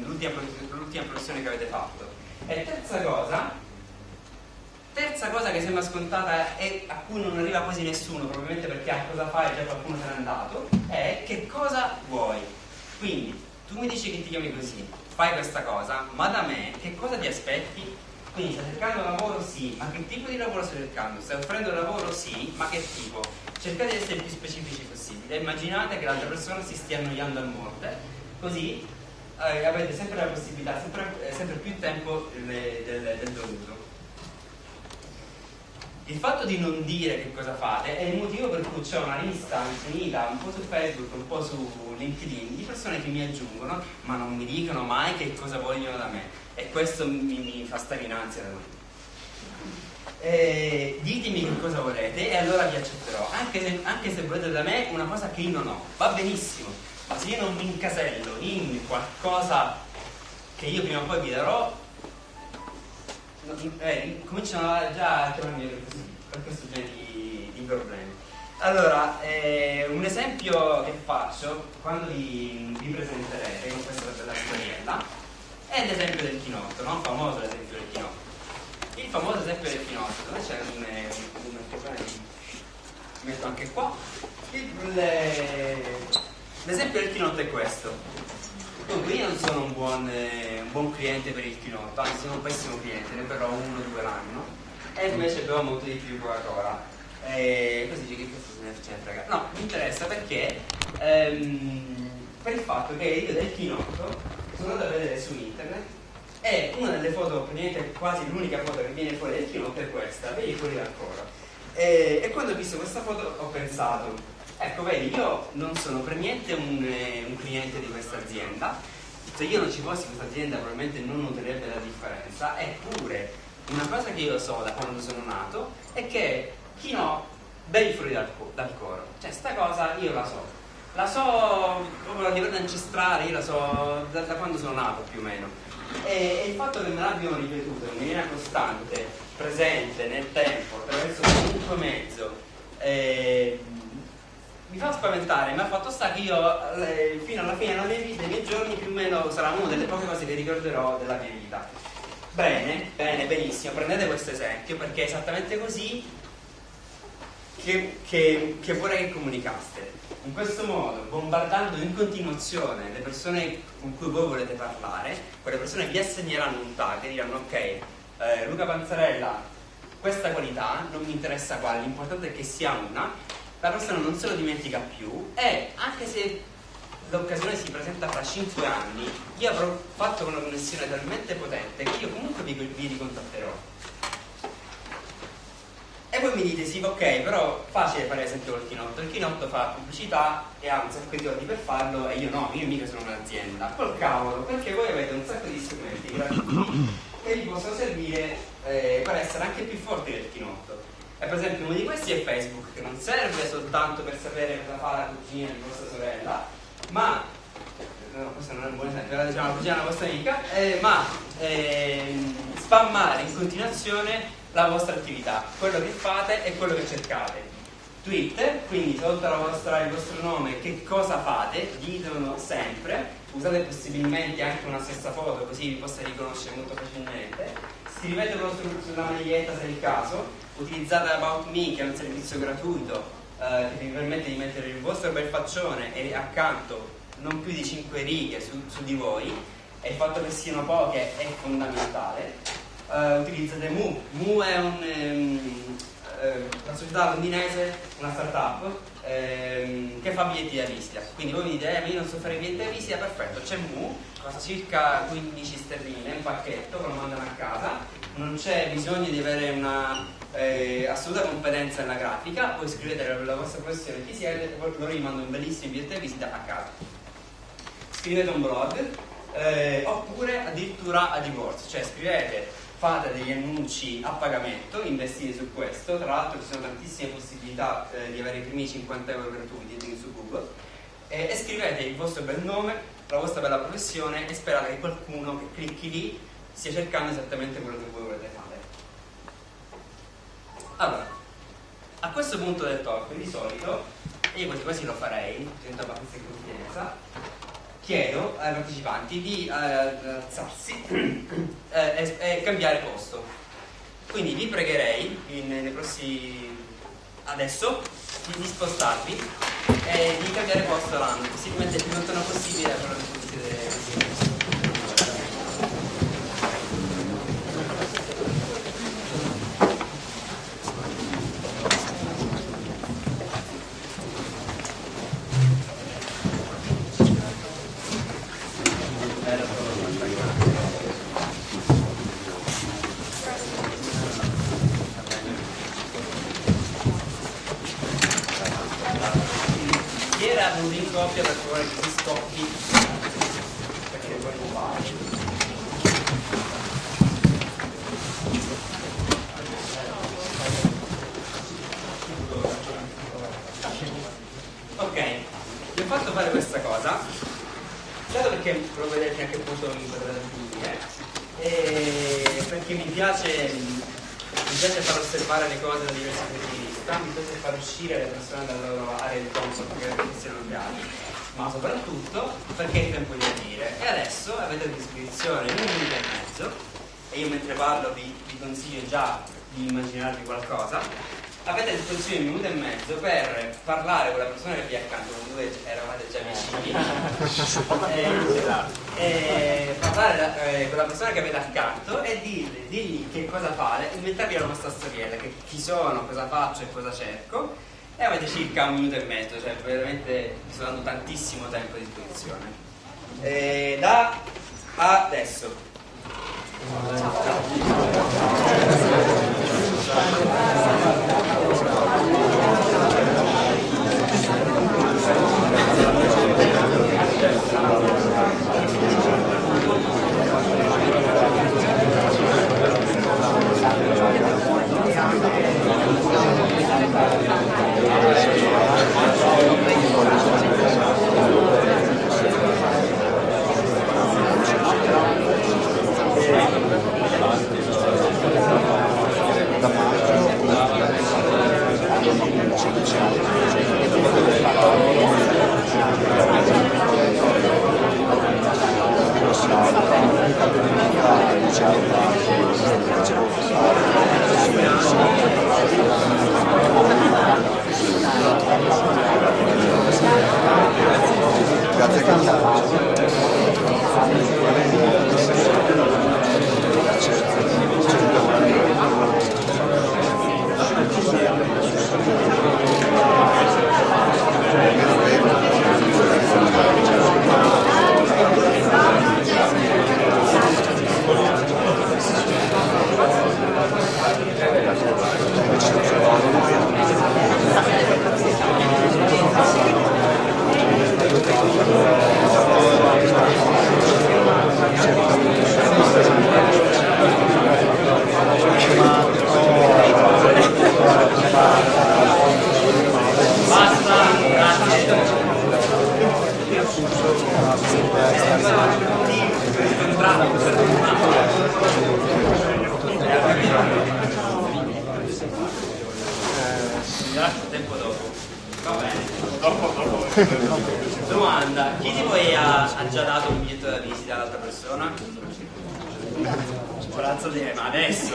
l'ultima professione che avete fatto. E terza cosa che sembra scontata e a cui non arriva quasi nessuno, probabilmente perché a cosa fai già qualcuno se n'è andato, è che cosa vuoi. Quindi tu mi dici che ti chiami così, fai questa cosa, ma da me che cosa ti aspetti? Quindi stai cercando lavoro? Sì, ma che tipo di lavoro stai cercando? Stai offrendo lavoro? Sì, ma che tipo? Cercate di essere il più specifici possibile. Immaginate che l'altra persona si stia annoiando a morte, così avete sempre la possibilità, sempre più tempo del dovuto. Il fatto di non dire che cosa fate è il motivo per cui c'è una lista infinita, un po' su Facebook, un po' su LinkedIn, di persone che mi aggiungono ma non mi dicono mai che cosa vogliono da me, e questo mi fa stare in ansia da voi. Ditemi che cosa volete e allora vi accetterò, anche se volete da me una cosa che io non ho, va benissimo, ma se io non mi incasello in qualcosa che io prima o poi vi darò, cominciano già a chiamarmi per questo genere di problemi. Allora, un esempio che faccio quando vi presenterete con questa bella storiella è l'esempio del chinotto, no? Famoso l'esempio del chinotto. Il famoso esempio del chinotto, dove c'è metto anche qua. L'esempio del chinotto è questo. Dunque io non sono un buon cliente per il chinotto, anzi sono un pessimo cliente, ne berrò 1 o 2 l'anno, e invece bevo molto di più Coca-Cola. Così dice che questo se ne frega. No, mi interessa perché per il fatto che io del chinotto sono andato a vedere su internet e una delle foto, praticamente quasi l'unica foto che viene fuori del chinotto è questa, vedi fuori dal coro. E quando ho visto questa foto ho pensato, ecco vedi, io non sono per niente un cliente di questa azienda, se io non ci fossi questa azienda probabilmente non noterebbe la differenza, eppure una cosa che io so da quando sono nato è che chi no bevi fuori dal coro, cioè sta cosa io la so proprio a livello ancestrale, io la so da quando sono nato più o meno, e il fatto che me l'abbiano ripetuto in maniera costante, presente nel tempo, attraverso qualunque mezzo, mi fa spaventare, mi ha fatto sta che io fino alla fine dei miei giorni più o meno sarà una delle poche cose che ricorderò della mia vita. Bene, benissimo, prendete questo esempio perché è esattamente così che vorrei che comunicaste. In questo modo, bombardando in continuazione le persone con cui voi volete parlare, quelle persone vi assegneranno un tag e diranno ok, Luca Panzarella, questa qualità non mi interessa quale, l'importante è che sia una, la persona non se lo dimentica più, e anche se l'occasione si presenta fra 5 anni, io avrò fatto una connessione talmente potente che io comunque vi ricontatterò. E voi mi dite sì, ok, però facile fare esempio col chinotto. Il chinotto fa pubblicità e ha un sacco di soldi per farlo e io no, io mica sono un'azienda. Col cavolo, perché voi avete un sacco di strumenti gratuiti che vi possono servire per essere anche più forti del chinotto. E per esempio uno di questi è Facebook, che non serve soltanto per sapere cosa fa la cugina di vostra sorella, ma no, questo non è un buon esempio, era diciamo la cugina della vostra amica, ma spammare in continuazione la vostra attività, quello che fate e quello che cercate. Twitter, quindi sotto il vostro nome che cosa fate, ditelo sempre, usate possibilmente anche una stessa foto così vi possa riconoscere molto facilmente, scrivetelo sulla maglietta se è il caso, utilizzate About Me che è un servizio gratuito che vi permette di mettere il vostro bel faccione e accanto non più di 5 righe su di voi, e il fatto che siano poche è fondamentale. Utilizzate Mu è una società londinese, una startup che fa biglietti da visita, quindi voi mi dite ma io non so fare biglietti da visita, perfetto, c'è Mu, costa circa 15 sterline, un pacchetto, ve lo mandano a casa, non c'è bisogno di avere una assoluta competenza nella grafica, voi scrivete la vostra professione, chi siete, loro vi mandano un bellissimo biglietto da visita a casa. Scrivete un blog oppure addirittura a divorzio, cioè scrivete, fate degli annunci a pagamento, investite su questo, tra l'altro ci sono tantissime possibilità di avere i primi 50 euro gratuiti su Google, e scrivete il vostro bel nome, la vostra bella professione e sperate che qualcuno che clicchi lì stia cercando esattamente quello che voi volete fare. Allora, a questo punto del talk di solito, e io quasi lo farei, sento abbastanza in confidenza, chiedo ai partecipanti di alzarsi e cambiare posto. Quindi vi pregherei nei prossimi adesso di spostarvi e di cambiare posto l'anno, possibilmente il più lontano possibile da quello che siete. scoppia, per favore che si scoppi, perché poi non va. Ok, vi ho fatto fare questa cosa, dato perché volevo vedere fino a che punto mi potete intuire, perché mi piace far osservare le cose da diversi punti di vista, mi piace far uscire le persone dalla loro area di comfort che siano reali, ma soprattutto perché è tempo di agire. E adesso avete a disposizione 1 minuto e mezzo, e io mentre parlo vi consiglio già di immaginarvi qualcosa. Avete a disposizione 1 minuto e mezzo per parlare con la persona che vi è accanto, con cui eravate già vicini, parlare con la persona che avete accanto e dirgli che cosa fare, inventarvi la vostra storiella, che chi sono, cosa faccio e cosa cerco, e avete circa 1 minuto e mezzo, cioè veramente vi sto dando tantissimo tempo a disposizione. Da adesso. Domanda, chi di voi ha già dato un biglietto da visita all'altra persona? Ma adesso?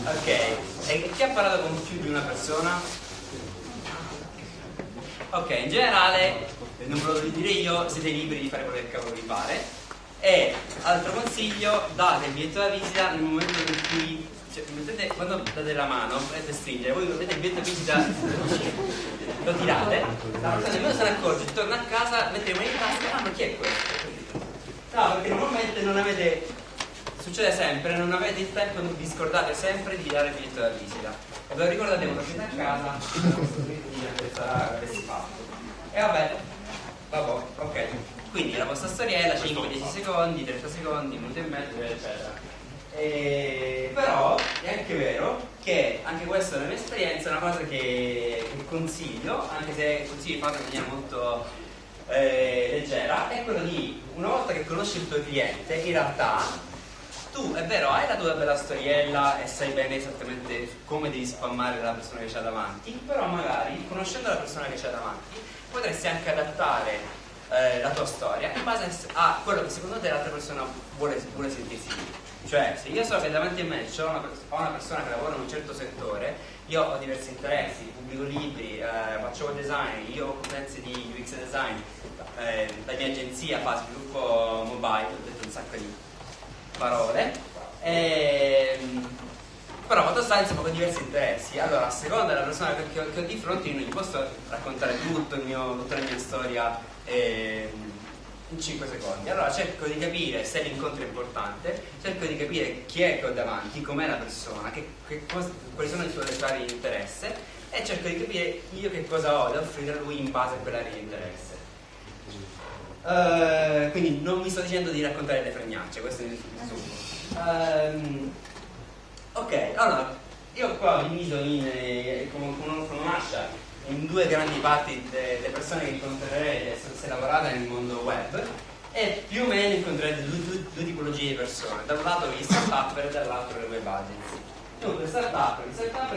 Ok, e chi ha parlato con più di una persona? Ok, in generale, non ve lo devo dire io, siete liberi di fare quello che cavolo vi pare. E altro consiglio, date il biglietto da visita nel momento in cui, cioè, quando date la mano, volete stringere, voi avete il biglietto da visita, lo tirate, la persona nemmeno se ne accorge, torna a casa, mette le mani in tasca, ma chi è questo? No, perché normalmente non avete, succede sempre, non avete il tempo, vi scordate sempre di dare il biglietto da visita. E ve lo ricordate quando siete a casa, avresti fatto. E vabbè, ok. Quindi la vostra storiella, 5-10 secondi, 30 secondi, 1 minuto e mezzo, eccetera. Però è anche vero che anche questa è la mia esperienza, è una cosa che consiglio, anche se consiglio di farlo in maniera molto leggera, è quello di, una volta che conosci il tuo cliente, in realtà tu, è vero, hai la tua bella storiella e sai bene esattamente come devi spammare la persona che c'è davanti, però magari, conoscendo la persona che c'è davanti, potresti anche adattare la tua storia in base a quello che secondo te l'altra persona vuole sentirsi dire. Cioè, se io so che davanti a me ho una persona che lavora in un certo settore, io ho diversi interessi, pubblico libri, faccio web design, io ho competenze di UX design, la mia agenzia fa sviluppo mobile, ho detto un sacco di parole, però fatto science ho diversi interessi. Allora, a seconda della persona che ho di fronte, io non gli posso raccontare tutta la mia storia in 5 secondi. Allora cerco di capire se l'incontro è importante, cerco di capire chi è che ho davanti, com'è la persona, quali sono i suoi aree di interesse, e cerco di capire io che cosa ho da offrire a lui in base a quell'area di interesse. Quindi non vi sto dicendo di raccontare le fregnacce, questo è il succo. Ok, allora io qua ho diviso con un'ascia in due grandi parti le persone che incontrerete se lavorate nel mondo web, e più o meno incontrerete due tipologie di persone: da un lato gli start-up e dall'altro le web agency. Dunque, gli start-up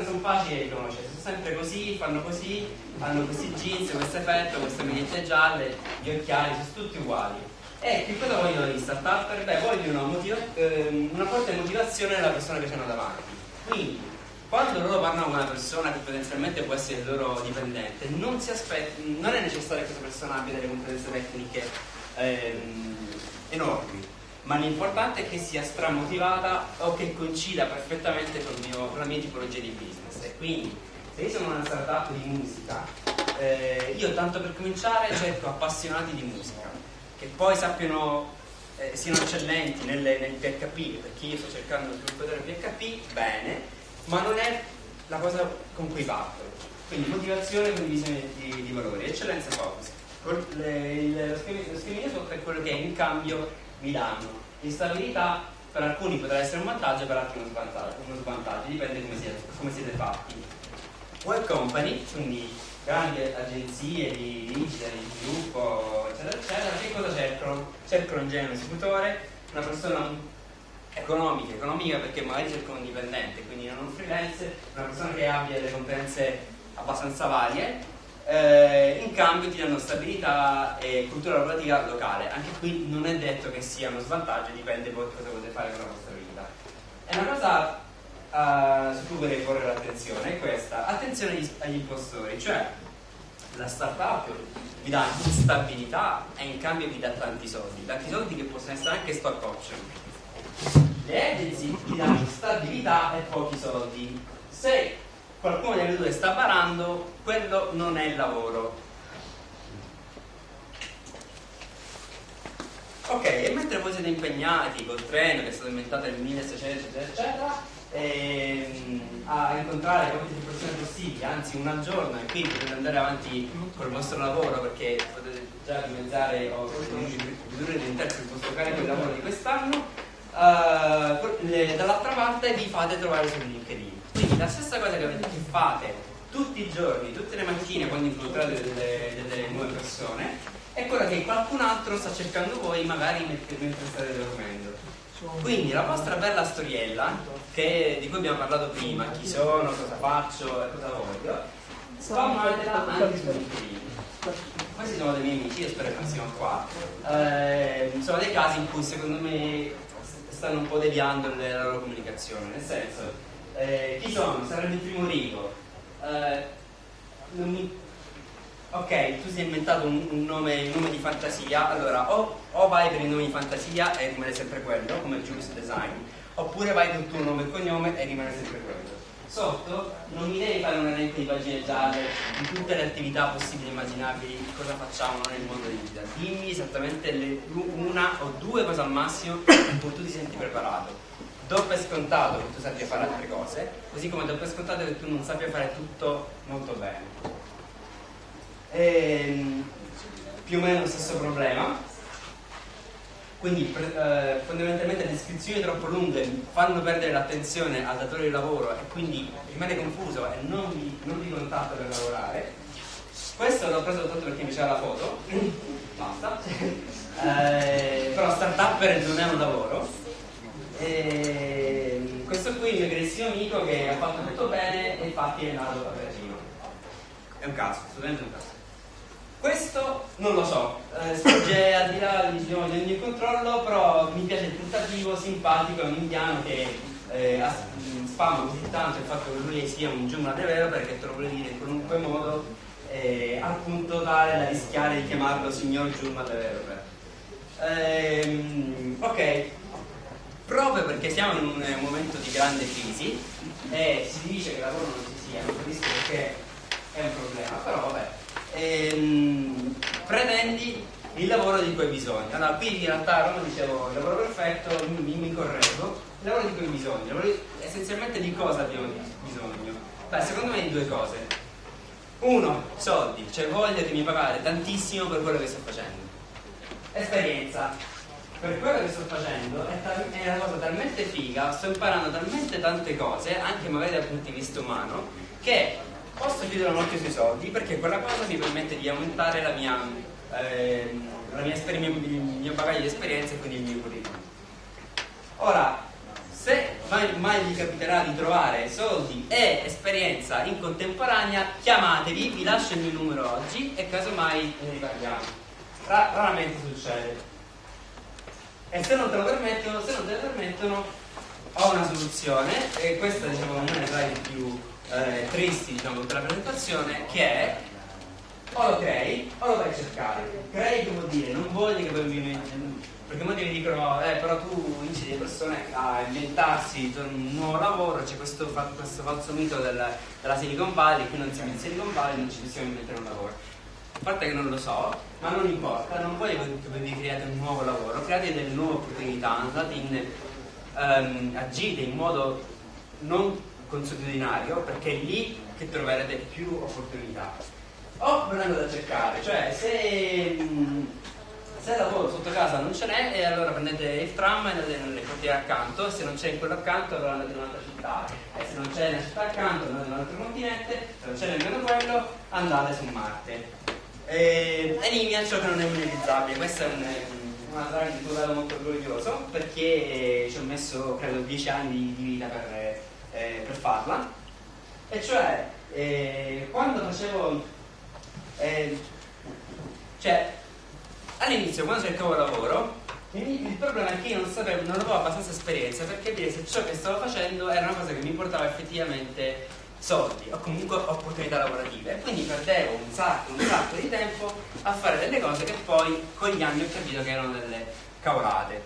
sono facili da riconoscere, sono sempre così, fanno così, hanno questi jeans, questo effetto, queste magliette gialle, gli occhiali, sono tutti uguali. E che cosa vogliono gli start-up? Beh, vogliono una forte motivazione nella persona che c'hanno davanti. Quindi, quando loro parlano con una persona che potenzialmente può essere il loro dipendente, non è necessario che questa persona abbia delle competenze tecniche enormi, ma l'importante è che sia stramotivata o che coincida perfettamente con la mia tipologia di business. E quindi, se io sono una startup di musica, io tanto per cominciare cerco appassionati di musica, che poi sappiano, siano eccellenti nel PHP, perché io sto cercando di sviluppare il PHP, bene, ma non è la cosa con cui parto. Quindi motivazione, condivisione di valori, eccellenza focus. Lo schemino sotto è quello che in cambio mi danno. L'instabilità per alcuni potrà essere un vantaggio, per altri uno svantaggio, dipende come siete fatti. Web company, quindi grandi agenzie di digital, di sviluppo, eccetera, eccetera, che cosa cercano? Cercano in genere un esecutore, una persona economica perché magari cercano un dipendente, quindi non un freelance, una persona che abbia delle competenze abbastanza varie. In cambio ti danno stabilità e cultura lavorativa locale. Anche qui non è detto che sia uno svantaggio, dipende poi cosa volete fare con la vostra vita. E una cosa su cui vorrei porre l'attenzione è questa: attenzione agli impostori, cioè la startup vi dà instabilità e in cambio vi dà tanti soldi che possono essere anche stock option. Le agency vi danno stabilità e pochi soldi. Se qualcuno delle due sta barando, quello non è il lavoro. Ok, e mentre voi siete impegnati col treno che è stato inventato nel 1600 eccetera, a incontrare quante più persone possibili, anzi una al giorno, e quindi potete andare avanti col vostro lavoro perché potete già dimezzare o ridurre di un terzo il vostro carico di lavoro di quest'anno, dall'altra parte vi fate trovare su LinkedIn. Quindi la stessa cosa che fate tutti i giorni, tutte le mattine quando incontrate delle nuove persone, è quella che qualcun altro sta cercando voi magari mentre state dormendo. Quindi la vostra bella storiella, di cui abbiamo parlato prima, chi sono, cosa faccio e cosa voglio, spammatela anche su LinkedIn. Questi sono dei miei amici, io spero che non siano qua. Sono dei casi in cui secondo me stanno un po' deviando la loro comunicazione, nel senso, chi sono? Sarebbe il primo rigo. Ok, tu sei inventato un nome di fantasia, allora o vai per il nome di fantasia e rimane sempre quello, come Julius Design, oppure vai col tuo nome e cognome e rimane sempre quello. Sotto non mi devi fare un elenco di pagine gialle di tutte le attività possibili e immaginabili, cosa facciamo nel mondo digital. Dimmi esattamente una o due cose al massimo in cui tu ti senti preparato. Do per scontato che tu sappia fare altre cose, così come do per scontato che tu non sappia fare tutto molto bene. Più o meno lo stesso problema. Quindi fondamentalmente descrizioni troppo lunghe fanno perdere l'attenzione al datore di lavoro e quindi rimane confuso e non vi contatta per lavorare. Questo l'ho preso tanto perché mi piaceva la foto, basta. Però startupper non è un lavoro. Questo qui è il mio carissimo amico che ha fatto tutto bene e infatti è nato a Berlino. È un caso, assolutamente un caso. Questo non lo so, sfugge al di là del mio controllo, però mi piace il tentativo simpatico, è un indiano che spamma così tanto il fatto che lui sia un Joomla developer che te lo vuole dire in qualunque modo, al punto tale da rischiare di chiamarlo signor Joomla developer. Ok, proprio perché siamo in un momento di grande crisi e si dice che il lavoro non ci sia, non capisco perché è un problema, però vabbè. Pretendi il lavoro di cui hai bisogno. Allora, qui in realtà a Roma dicevo il lavoro perfetto, mi correggo, il lavoro di cui hai bisogno. Essenzialmente di cosa abbiamo bisogno? Beh, secondo me di due cose. Uno, soldi, cioè voglio che mi pagate tantissimo per quello che sto facendo. Esperienza, per quello che sto facendo è una cosa talmente figa, sto imparando talmente tante cose, anche magari dal punto di vista umano, che posso chiudere un occhio sui soldi, perché quella cosa mi permette di aumentare il mio bagaglio di esperienza e quindi il mio curriculum. Ora, se mai vi capiterà di trovare soldi e esperienza in contemporanea, chiamatevi, vi lascio il mio numero oggi e casomai ne riparliamo. Raramente succede. E se non te lo permettono, ho una soluzione, e questa diciamo una delle slide più tristi diciamo della presentazione, che è o lo crei o lo vai a cercare. Crei che vuol dire non voglio che poi perché molti mi dicono però tu inizi le persone a inventarsi un nuovo lavoro, c'è questo falso mito della Silicon Valley, qui non siamo in Silicon Valley, non ci possiamo inventare un lavoro. A parte che non lo so, ma non importa, non voglio che vi create un nuovo lavoro, create delle nuove opportunità, andate agite in modo non consuetudinario, perché è lì che troverete più opportunità. O venendo da cercare, cioè se lavoro sotto casa non ce n'è, e allora prendete il tram e andate nelle quartiere accanto, se non c'è in quello accanto allora andate in un'altra città, e se non c'è nella città accanto andate in un altro continente, se non c'è nemmeno quello andate su Marte. Enimia, ciò che non è monetizzabile. Questa è una slide di cui vado molto orgoglioso, perché ci ho messo credo 10 anni di vita per farla, e cioè quando facevo all'inizio, quando cercavo lavoro, il problema è che io non avevo abbastanza esperienza per capire se ciò che stavo facendo era una cosa che mi portava effettivamente soldi o comunque opportunità lavorative, e quindi perdevo un sacco di tempo a fare delle cose che poi con gli anni ho capito che erano delle cavolate.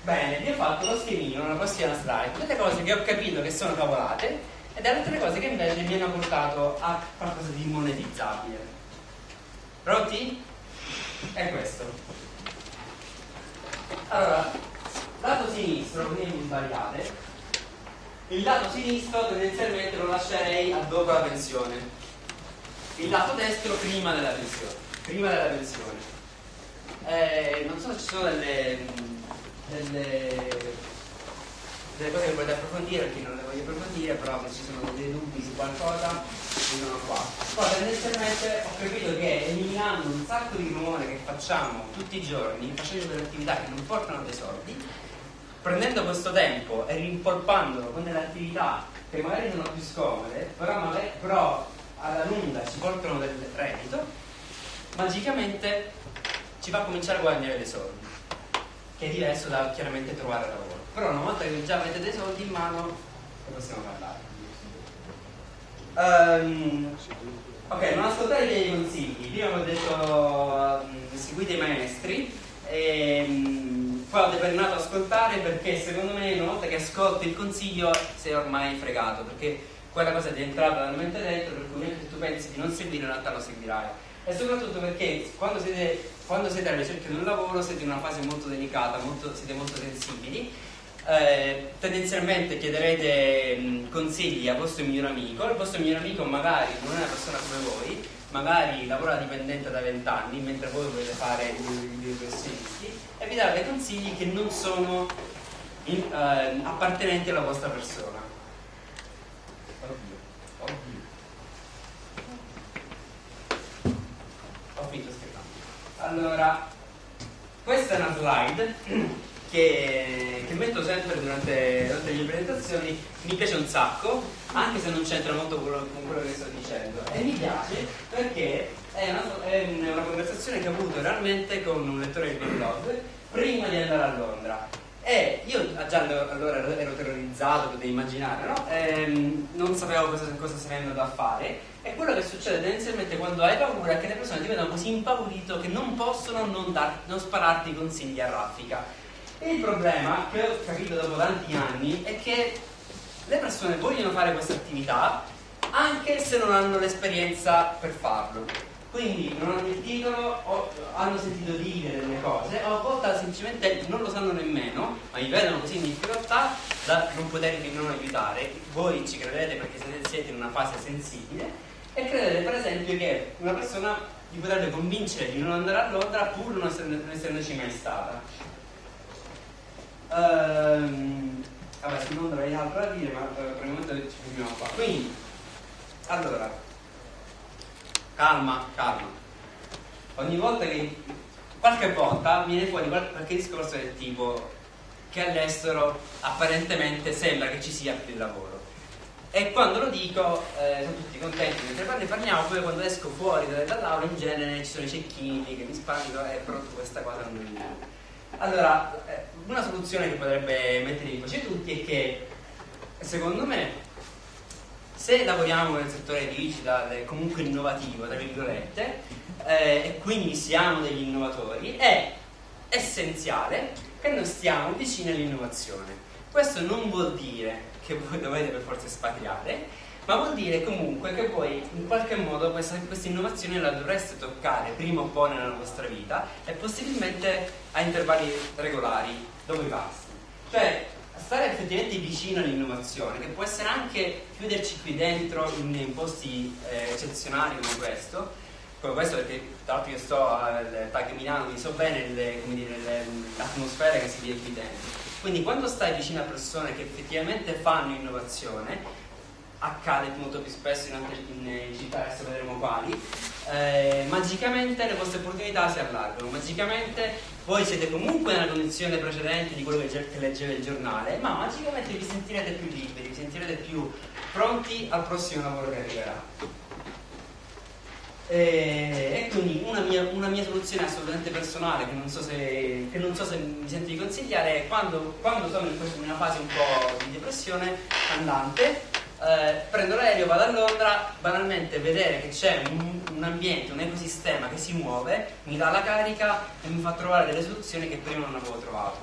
Bene, vi ho fatto lo schemino, una prossima slide, delle cose che ho capito che sono cavolate e delle altre cose che invece mi hanno portato a qualcosa di monetizzabile. Pronti? È questo. Allora, lato sinistro, quindi sbagliate. Il lato sinistro tendenzialmente lo lascerei a dopo la pensione. Il lato destro prima della pensione. Non so se ci sono delle cose che volete approfondire, perché non le voglio approfondire, però se ci sono dei dubbi su qualcosa, vengono qua. Poi tendenzialmente ho capito che eliminando un sacco di rumore che facciamo tutti i giorni, facendo delle attività che non portano dei soldi, prendendo questo tempo e rimpolpandolo con delle attività che magari sono più scomode, però alla lunga ci portano del reddito, magicamente ci fa cominciare a guadagnare dei soldi, che è diverso da chiaramente trovare lavoro. Però una volta che già avete dei soldi in mano, ne possiamo parlare. Ok, non ascoltate i miei consigli. Prima ho detto seguite i maestri, poi ho determinato ad ascoltare, perché secondo me una volta che ascolti il consiglio sei ormai fregato, perché quella cosa è entrata talmente dentro per cui mentre tu pensi di non seguire, in realtà lo seguirai. E soprattutto perché quando siete alla ricerca di un lavoro siete in una fase molto delicata, siete molto sensibili. Tendenzialmente chiederete consigli al vostro miglior amico. Il vostro miglior amico magari non è una persona come voi, magari lavora dipendente da 20 anni mentre voi volete fare i professionisti, e vi dà dei consigli che non sono appartenenti alla vostra persona. Ho finito scherzando. Allora, questa è una slide che metto sempre durante le mie presentazioni. Mi piace un sacco, anche se non c'entra molto con quello che sto dicendo, e mi piace perché è una conversazione che ho avuto realmente con un lettore di blog prima di andare a Londra, e io già allora ero terrorizzato, potete immaginare, no? Non sapevo cosa sarei andato a fare, e quello che succede tendenzialmente quando hai paura è che le persone diventano così impaurite che non possono non spararti consigli a raffica. E il problema che ho capito dopo tanti anni è che le persone vogliono fare questa attività anche se non hanno l'esperienza per farlo. quindi non hanno il titolo o hanno sentito dire delle cose o a volte semplicemente non lo sanno nemmeno, ma mi vedono così in difficoltà da non potervi non aiutare. Voi ci credete perché siete in una fase sensibile e credete per esempio che una persona vi potrebbe convincere di non andare a Londra pur non essendoci mai stata. Vabbè, su Londra hai altro da dire, ma per il momento ci fermiamo qua. Quindi, allora, calma. Ogni volta che qualche volta viene fuori qualche discorso del tipo che all'estero apparentemente sembra che ci sia più di lavoro. E quando lo dico sono tutti contenti mentre parliamo, poi quando esco fuori dall'aula in genere ci sono i cecchini che mi spaventano e però questa cosa non mi viene. Allora, una soluzione che potrebbe mettere in pace tutti è che, secondo me, se lavoriamo nel settore digital, comunque innovativo, tra virgolette, e quindi siamo degli innovatori, è essenziale che noi stiamo vicini all'innovazione. Questo non vuol dire che voi dovete per forza espatriare, ma vuol dire comunque che voi in qualche modo questa innovazione la dovreste toccare prima o poi nella vostra vita e possibilmente a intervalli regolari, dove basta. Cioè stare effettivamente vicino all'innovazione, che può essere anche chiuderci qui dentro in posti eccezionali come questo perché tra l'altro io sto al TAG Milano, quindi so bene l'atmosfera che si vive qui dentro. Quindi quando stai vicino a persone che effettivamente fanno innovazione, accade molto più spesso in città, adesso vedremo quali, magicamente le vostre opportunità si allargano, magicamente voi siete comunque nella condizione precedente di quello che leggeva il giornale, ma magicamente vi sentirete più liberi, vi sentirete più pronti al prossimo lavoro che arriverà. E quindi una mia soluzione assolutamente personale che non so se mi sento di consigliare è quando sono in una fase un po' di depressione andante, prendo l'aereo, vado a Londra, banalmente vedere che c'è un ambiente, un ecosistema che si muove, mi dà la carica e mi fa trovare delle soluzioni che prima non avevo trovato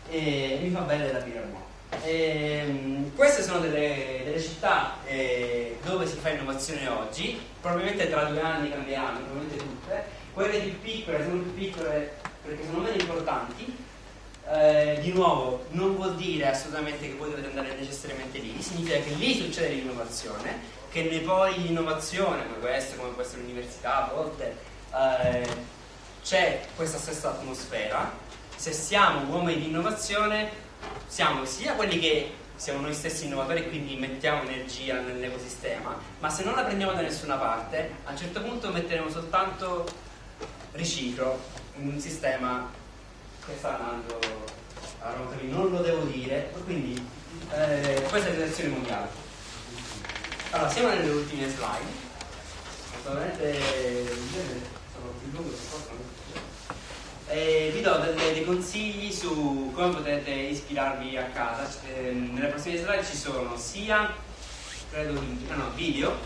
e mi fa bene da dire al mondo. Queste sono delle città dove si fa innovazione oggi, probabilmente tra 2 anni cambieranno, probabilmente tutte. Quelle più piccole sono più piccole perché sono meno importanti. Di nuovo, non vuol dire assolutamente che voi dovete andare necessariamente lì, significa che lì succede l'innovazione, che nei poli di innovazione come può essere l'università a volte, c'è questa stessa atmosfera. Se siamo uomini di innovazione siamo sia quelli che siamo noi stessi innovatori e quindi mettiamo energia nell'ecosistema, ma se non la prendiamo da nessuna parte, a un certo punto metteremo soltanto riciclo in un sistema che sta andando a rotoli, non lo devo dire, quindi questa è la situazione mondiale. Allora, siamo nelle ultime slide, assolutamente sono più lungo se posso. Vi do dei consigli su come potete ispirarvi a casa. Nelle prossime slide ci sono sia video.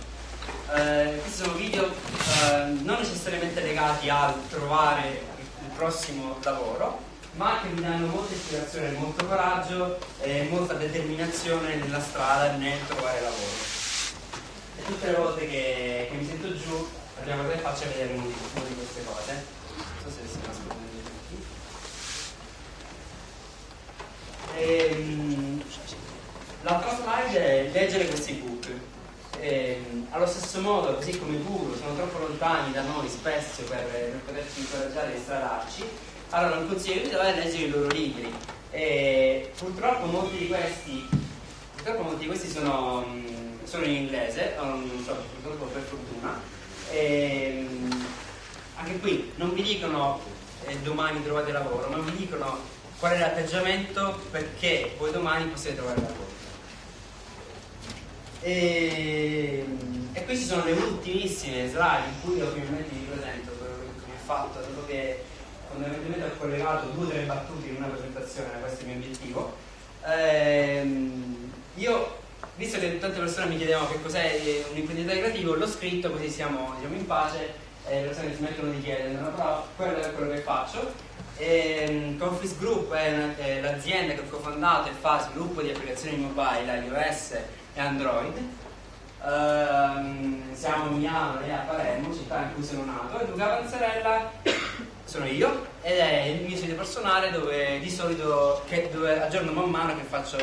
Questi sono video non necessariamente legati al trovare il prossimo lavoro, ma che vi danno molta ispirazione, molto coraggio e molta determinazione nella strada nel trovare lavoro. E tutte le volte che mi sento giù, la prima cosa che faccio è vedere una di queste cose. Non so se si nasconde. L'altra slide è leggere questi ebook. Allo stesso modo, così come i guru sono troppo lontani da noi spesso per poterci incoraggiare a instalarci, allora un consiglio che vi do è leggere i loro libri. Purtroppo molti di questi sono in inglese, non so, purtroppo per fortuna. Anche qui non vi dicono domani trovate lavoro, ma vi dicono qual è l'atteggiamento perché voi domani possiate trovare lavoro. E queste sono le ultimissime slide in cui io finalmente vi presento quello che ho fatto, dopo che fondamentalmente ho collegato 2 o 3 battute in una presentazione, questo è il mio obiettivo. Io, visto che tante persone mi chiedevano che cos'è un imprenditore creativo, l'ho scritto così siamo in pace, le persone che smettono di chiedere, però quello è quello che faccio. Confis Group è l'azienda che ho cofondato e fa sviluppo di applicazioni mobile, iOS e Android. Siamo a Milano, lei a Palermo, città in cui sono nato, e Luca Panzarella sono io, ed è il mio sito personale dove di solito dove aggiorno man mano che faccio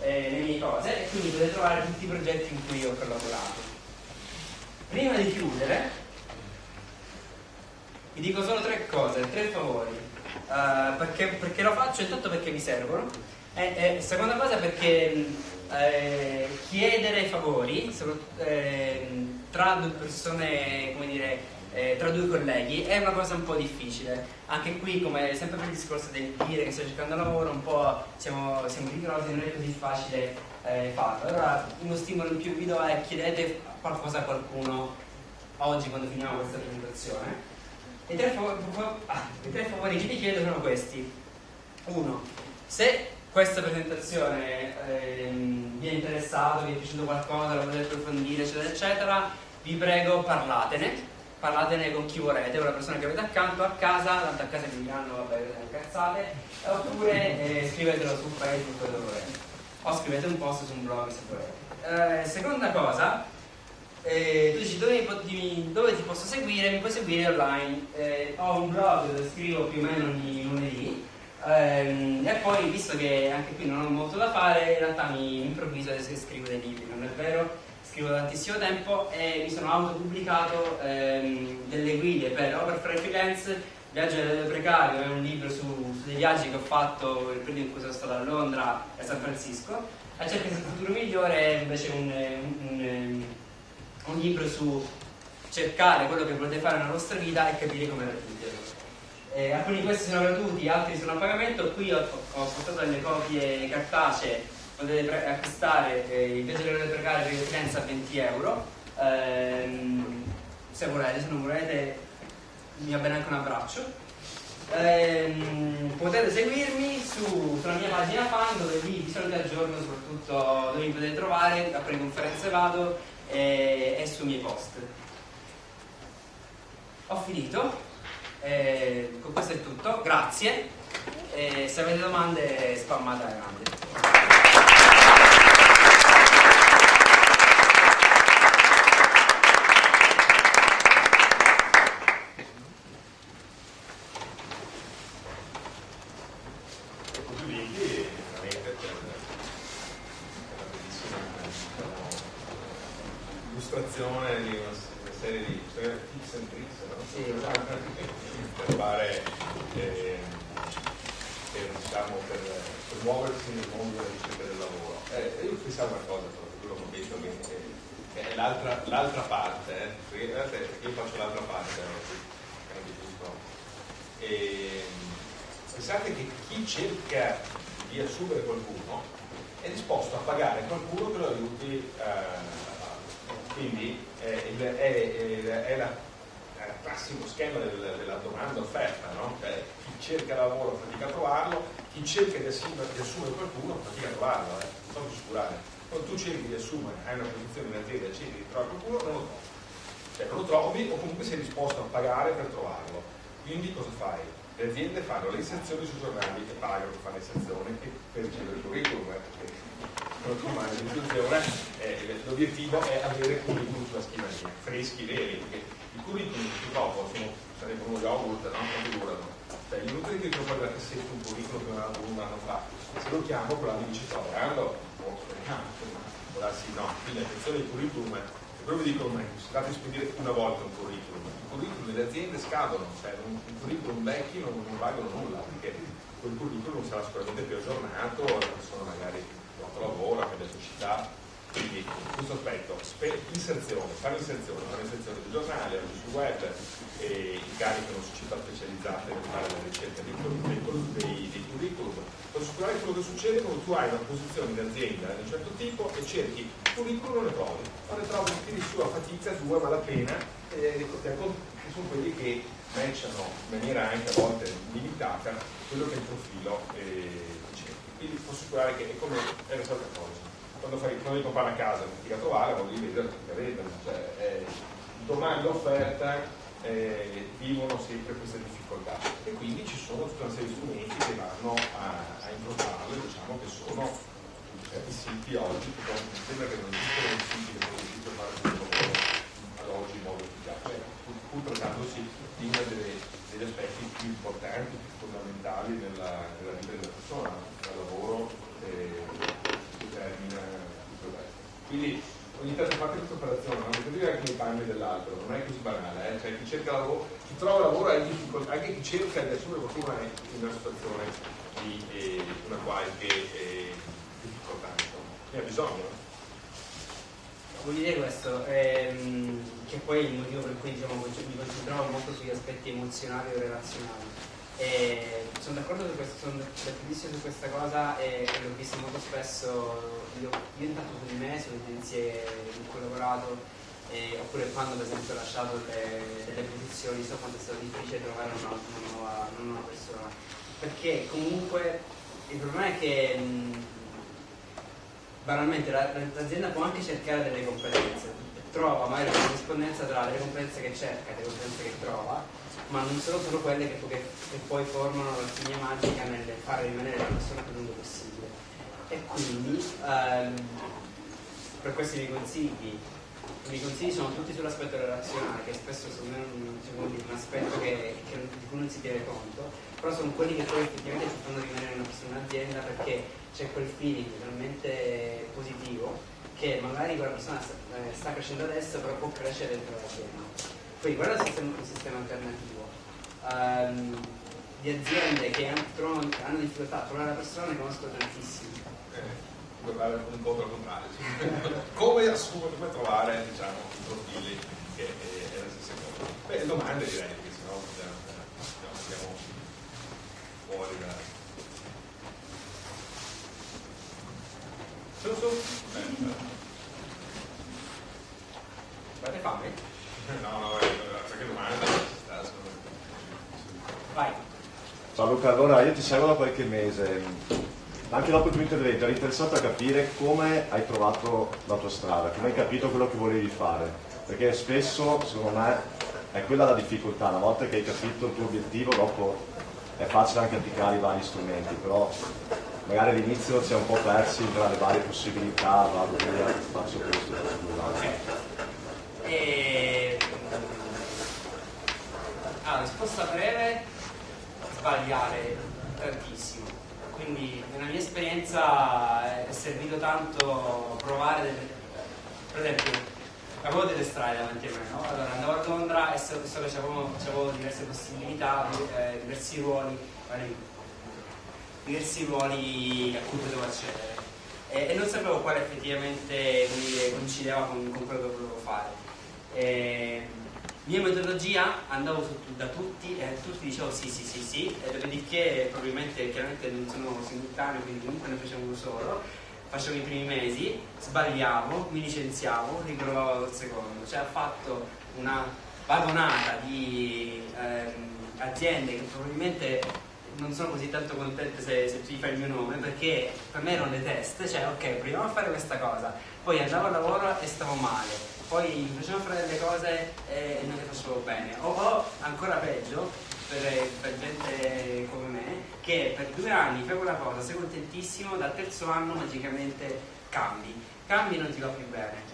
le mie cose, e quindi potete trovare tutti i progetti in cui ho collaborato. Prima di chiudere vi dico solo 3 cose, 3 favori, perché lo faccio intanto perché mi servono, e seconda cosa perché chiedere favori tra 2 persone, come dire, tra 2 colleghi è una cosa un po' difficile. Anche qui, come sempre per il discorso del dire che sto cercando lavoro, un po' siamo ritrosi, non è così facile farlo. Allora uno stimolo in più vi do è: chiedete qualcosa a qualcuno oggi quando finiamo questa presentazione. I 3 favori che vi chiedo sono questi. 1. Se questa presentazione vi è interessato, vi è piaciuto qualcosa, la volete approfondire, eccetera eccetera, vi prego parlatene con chi volete, con la persona che avete accanto, a casa, tanto a casa vi diranno vabbè, cazzate, oppure scrivetelo su Facebook dove volete, o scrivete un post su un blog se volete. Seconda cosa, tu dici dove ti posso seguire? Mi puoi seguire online. Ho un blog dove scrivo più o meno ogni lunedì, e poi, visto che anche qui non ho molto da fare, in realtà mi improvviso e scrivo dei libri, non è vero? Scrivo da tantissimo tempo e mi sono autopubblicato delle guide per fare freelance. Viaggio del precario è un libro su dei viaggi che ho fatto il periodo in cui sono stato a Londra e a San Francisco. La cerca del futuro migliore è invece un libro su cercare quello che volete fare nella vostra vita e capire come raggiungerlo. Alcuni di questi sono gratuiti, altri sono a pagamento. Qui ho portato delle copie cartacee, potete acquistare il viaggio del precario per freelance a 20 euro, se volete, se non volete mi va bene anche un abbraccio. Potete seguirmi sulla mia pagina fan, dove vi solito aggiorno soprattutto dove mi potete trovare, a quali conferenze vado e sui miei post. Ho finito, con questo è tutto, grazie, se avete domande spammate alla grande. Illustrazione di una serie di tips and tricks, no? Sì, per fare per muoversi nel mondo della ricerca del lavoro. Io pensavo una cosa, quello che ho detto che è l'altra parte, perché io faccio l'altra parte pensate che chi cerca di assumere qualcuno è disposto a pagare qualcuno che lo aiuti quindi è il classico schema della domanda offerta, no? Cioè, chi cerca lavoro fatica a trovarlo, chi cerca di assumere qualcuno fatica a trovarlo, non posso assicurare. Quando tu cerchi di assumere, hai una posizione in azienda e cerchi di trovare qualcuno, non lo trovi. Cioè non lo trovi o comunque sei disposto a pagare per trovarlo. Quindi cosa fai? Le aziende fanno le inserzioni sui giornali e pagano per fare le inserzioni e per ricevere il curriculum, perché l'obiettivo è avere curriculum sulla scrivania, freschi, veri, perché i curriculum purtroppo sarebbero uno yogurt, no? Quanto durano? Cioè, è inutile che io poi dalla cassetta un curriculum che un anno fa, se lo chiamo quello mi dice sto lavorando, può darsi no. Quindi attenzione ai curriculum, e proprio dicono si tratta di spedire una volta un curriculum. I curriculum delle aziende scadono, cioè un curriculum vecchi non valgono nulla, perché quel curriculum sarà sicuramente più aggiornato, la persona magari lavora, che adesso città, quindi questo aspetto, fare l'inserzione del giornale, oggi sul web, e caricano società specializzate per fare la ricerca dei curriculum. Per assicurare quello che succede quando tu hai una posizione in azienda di un certo tipo e cerchi curriculum, non le trovi, tiri su a fatica, tu a malapena, che sono quelli che matchano in maniera anche a volte limitata quello che è il profilo quindi posso assicurare che è come è la solita cosa. Quando i compare a casa non fatica a trovare, voglio vedere che vedono, cioè domanda e offerta vivono sempre queste difficoltà e quindi ci sono tutta una serie di strumenti che vanno a incrociarle, diciamo che sono i siti oggi, mi sembra che non esistono i siti che possono fare questo lavoro ad oggi in modo efficace, pur trattandosi di uno degli aspetti più importanti, più fondamentali nella vita della persona, il lavoro determina tutto il resto. Quindi ogni tanto fate questa operazione, non potete dire anche nei panni dell'altro, non è così banale, cioè chi cerca lavoro, chi trova lavoro ha difficoltà, anche chi cerca di assumere qualcuno è in una situazione di una qualche difficoltà, insomma. Ne ha bisogno. Voglio dire questo, che poi è il motivo per cui diciamo, mi concentravo molto sugli aspetti emozionali o relazionali. Sono d'accordo su questo, sono d'accordissimo su questa cosa e l'ho visto molto spesso. Io intanto su di me, sulle agenzie in cui ho lavorato, oppure quando per esempio ho lasciato delle posizioni, so quanto è stato difficile trovare una nuova persona. Perché comunque il problema è che banalmente l'azienda può anche cercare delle competenze, trova magari una corrispondenza tra le competenze che cerca e le competenze che trova, ma non sono quelle che poi formano la linea magica nel fare rimanere la persona più lungo possibile. E quindi per questi i miei consigli sono tutti sull'aspetto relazionale, che spesso secondo me un aspetto di cui non si tiene conto, però sono quelli che poi effettivamente ti fanno rimanere una persona in azienda, perché c'è quel feeling talmente positivo che magari quella persona sta crescendo adesso, però può crescere dentro l'azienda. Quindi guarda un sistema alternativo di aziende che hanno difficoltà a trovare la persona, ne conosco tantissimi. Guardare un incontro al contrario, come assumere, come trovare diciamo i profili che è la stessa cosa. Beh, domande direi, perché sennò andiamo fuori da. Su? Avete fame? No, perché domanda sta Vai. Ciao Luca, allora io ti seguo da qualche mese. Anche dopo il tuo intervento ero interessato a capire come hai trovato la tua strada, come hai capito quello che volevi fare, perché spesso secondo me è quella la difficoltà, una volta che hai capito il tuo obiettivo dopo è facile anche applicare i vari strumenti, però magari all'inizio si è un po' persi tra le varie possibilità, vado via, faccio questo, faccio quell'altro. Risposta breve, sbagliare tantissimo. Quindi nella mia esperienza è servito tanto provare per esempio avevo delle strade davanti a me, no? Allora andavo a Londra e so che c'avevo diverse possibilità, diversi ruoli a cui potevo accedere e non sapevo quale effettivamente coincideva con quello che volevo fare. Mia metodologia, andavo da tutti e tutti dicevo sì, e dopodiché probabilmente chiaramente non sono simultaneo, quindi comunque ne facevo uno solo, facevo i primi mesi, sbagliavo, mi licenziavo, riprovavo il secondo, cioè ho fatto una vagonata di aziende che probabilmente non sono così tanto contente se tu gli fai il mio nome, perché per me erano le test, cioè ok, proviamo a fare questa cosa, poi andavo al lavoro e stavo male, poi mi facevano fare delle cose e non le facevo bene, o ancora peggio per gente come me che per 2 anni fai quella cosa, sei contentissimo, dal terzo anno magicamente cambi e non ti va più bene.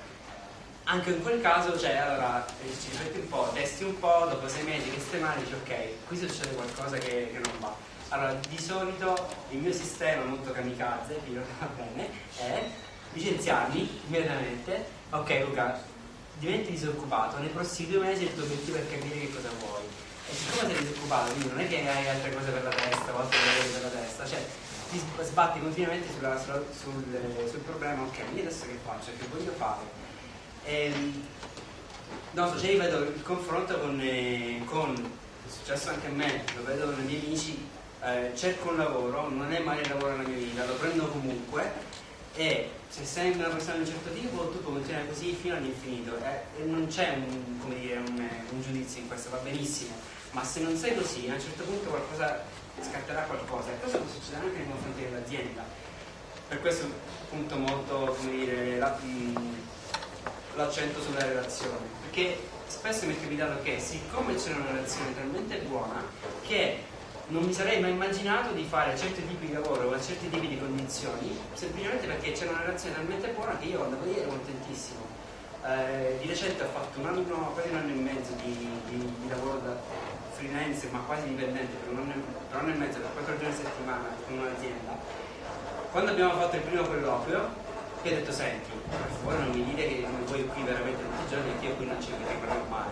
Anche in quel caso, cioè, allora ci rifletti un po', testi un po', dopo 6 mesi che stai male dici ok, qui succede qualcosa che non va. Allora di solito il mio sistema molto kamikaze, che io va bene, è licenziarmi immediatamente. Ok Luca, diventi disoccupato, nei prossimi 2 mesi il tuo obiettivo è capire che cosa vuoi. E siccome sei disoccupato, quindi non è che hai altre cose per la testa o altre cose per la testa, cioè ti sbatti continuamente sul problema, ok, io adesso che faccio, che voglio fare? No, cioè io vedo il confronto con è successo anche a me, lo vedo con i miei amici, cerco un lavoro, non è mai il lavoro nella mia vita, lo prendo comunque e se sei una persona di un certo tipo tu puoi continuare così fino all'infinito e non c'è un giudizio in questo, va benissimo, ma se non sei così a un certo punto qualcosa scatterà qualcosa e questo può succedere anche nei confronti dell'azienda. Per questo punto molto, come dire, l'accento sulla relazione, perché spesso mi è capitato che siccome c'era una relazione talmente buona che non mi sarei mai immaginato di fare certi tipi di lavoro con certi tipi di condizioni, semplicemente perché c'era una relazione talmente buona che io andavo lì e ero contentissimo. Di recente ho fatto quasi un anno e mezzo di lavoro da freelance, ma quasi dipendente, per un anno e mezzo, per 4 giorni a settimana con un'azienda. Quando abbiamo fatto il primo colloquio, io ho detto: senti, per favore non mi dite che non vuoi qui veramente tutti i giorni, che io qui non ci vedrò mai.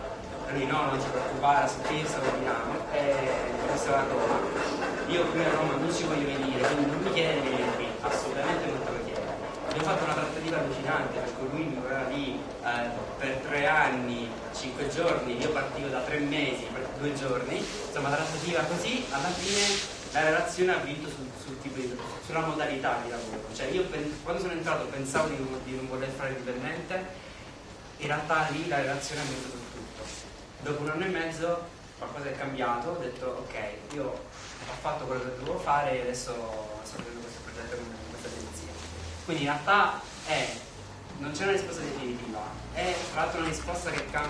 E lui: no, non ti preoccupare, se io stavo a Milano e stavo a Roma, io qui a Roma non ci voglio venire, quindi non mi chiede di venire qui, assolutamente non te lo chiedo. Abbiamo fatto una trattativa allucinante, perché lui mi voleva lì per 3 anni, 5 giorni, io partivo da 3 mesi per 2 giorni, insomma trattativa così, alla fine la relazione ha vinto sulla modalità di lavoro. Cioè io quando sono entrato pensavo di non voler fare dipendente, in realtà lì la relazione ha vinto su tutto. Dopo un anno e mezzo qualcosa è cambiato, ho detto: ok, io ho fatto quello che dovevo fare e adesso sto facendo questo progetto con questa agenzia. Quindi in realtà non c'è una risposta definitiva, è tra l'altro una risposta che a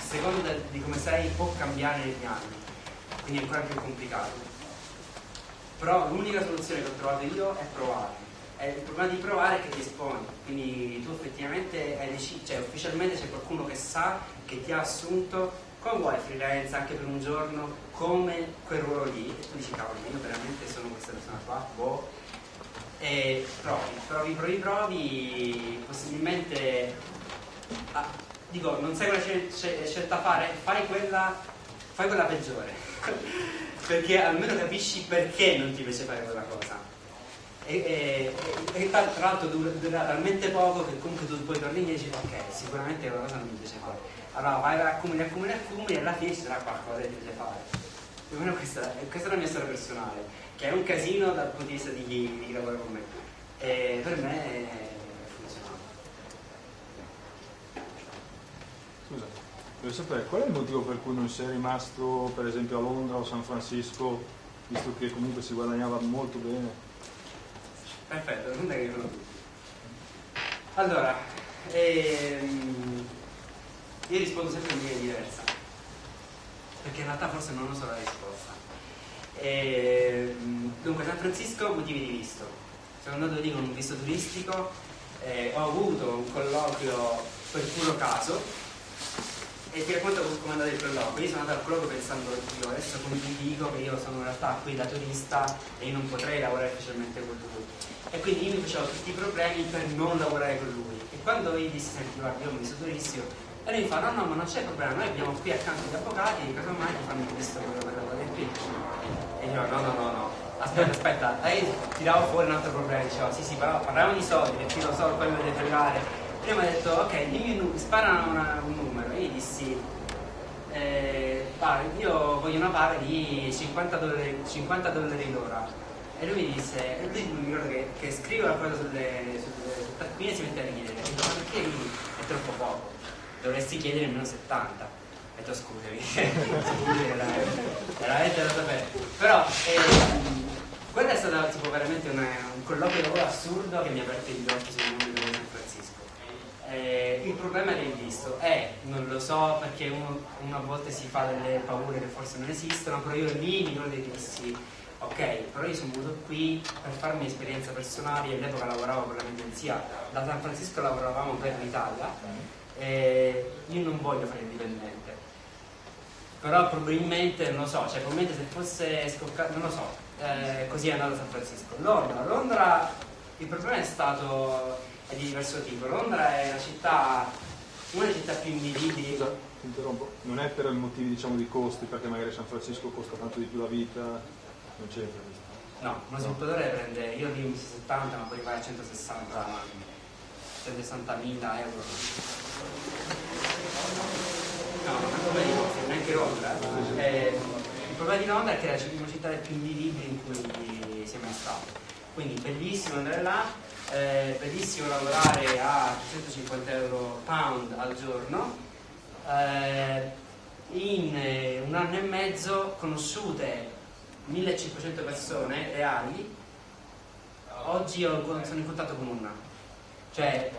seconda di come sei può cambiare negli anni, quindi è ancora più complicato. Però l'unica soluzione che ho trovato io è provare. Il problema di provare è che ti esponi, quindi tu effettivamente cioè ufficialmente c'è qualcuno che sa che ti ha assunto come vuoi freelance anche per un giorno, come quel ruolo lì, e tu dici: cavolo, io veramente sono questa persona qua, boh. E provi, possibilmente dico, non sai quella scelta fare, fai quella peggiore perché almeno capisci perché non ti piace fare quella cosa e tra l'altro dura talmente poco che comunque tu poi torni e dici: ok, sicuramente quella cosa non mi piace fare, allora vai accumuli e alla fine ci sarà qualcosa che ti piace fare. Almeno questa è la mia storia personale, che è un casino dal punto di vista di chi lavora con me, e per me funziona. Scusa, voglio sapere qual è il motivo per cui non sei rimasto per esempio a Londra o San Francisco, visto che comunque si guadagnava molto bene? Perfetto, la domanda che fanno tutti. Allora, io rispondo sempre in maniera diversa, perché in realtà forse non ho solo la risposta. Dunque, San Francisco, motivi di visto. Sono andato lì con un visto turistico, ho avuto un colloquio per puro caso, e ti racconto come è andato il colloquio. Io sono andato al colloquio pensando: io adesso come ti dico che io sono in realtà qui da turista e io non potrei lavorare ufficialmente con lui, e quindi io mi facevo tutti i problemi per non lavorare con lui. E quando io dissi: senti, guarda, io ho un visto turistico, e lui mi fa: no, ma non c'è problema, noi abbiamo qui accanto gli avvocati, casomai ti fanno il visto per lavorare qui. E io: no, aspetta, e io tiravo fuori un altro problema, dicevo: sì, però parliamo di soldi, perché io lo so, poi mi dovete fregare. Prima mi ha detto: ok, dimmi spara un numero. E io dissi: io voglio una paga di $50 l'ora. E lui mi disse, e lui mi ricordo che scrive la cosa sulle taccuine e si mette a ridere. E dico: ma perché lì è troppo poco? Dovresti chiedere almeno 70. E tu scusami, veramente da sapere. Però quello è stato tipo veramente un colloquio di lavoro assurdo che mi ha aperto gli occhi sul mondo di San Francisco. Il problema del visto non lo so, perché uno a volte si fa delle paure che forse non esistono, però io lì mi ricordo che dissi: ok, però io sono venuto qui per farmi esperienza personale. Io all'epoca lavoravo per la mia agenzia, da San Francisco lavoravamo per l'Italia, e io non voglio fare il dipendente, però probabilmente, non lo so, cioè probabilmente se fosse scoccato, non lo so, così è andato a San Francisco. Londra il problema è di diverso tipo. Londra è una delle città più invivibili. Ti interrompo, non è per motivi diciamo di costi, perché magari San Francisco costa tanto di più la vita, non c'entra? No, uno sviluppatore prende, io lì 70, ma poi vai a 160.000 euro. No, non è come dico, neanche Londra. Il problema di Londra è che è una città più invivibili in cui siamo stati. Quindi bellissimo andare là, bellissimo lavorare a 150 euro pound al giorno. In un anno e mezzo conosciute 1500 persone reali. Oggi sono in contatto con una. Cioè,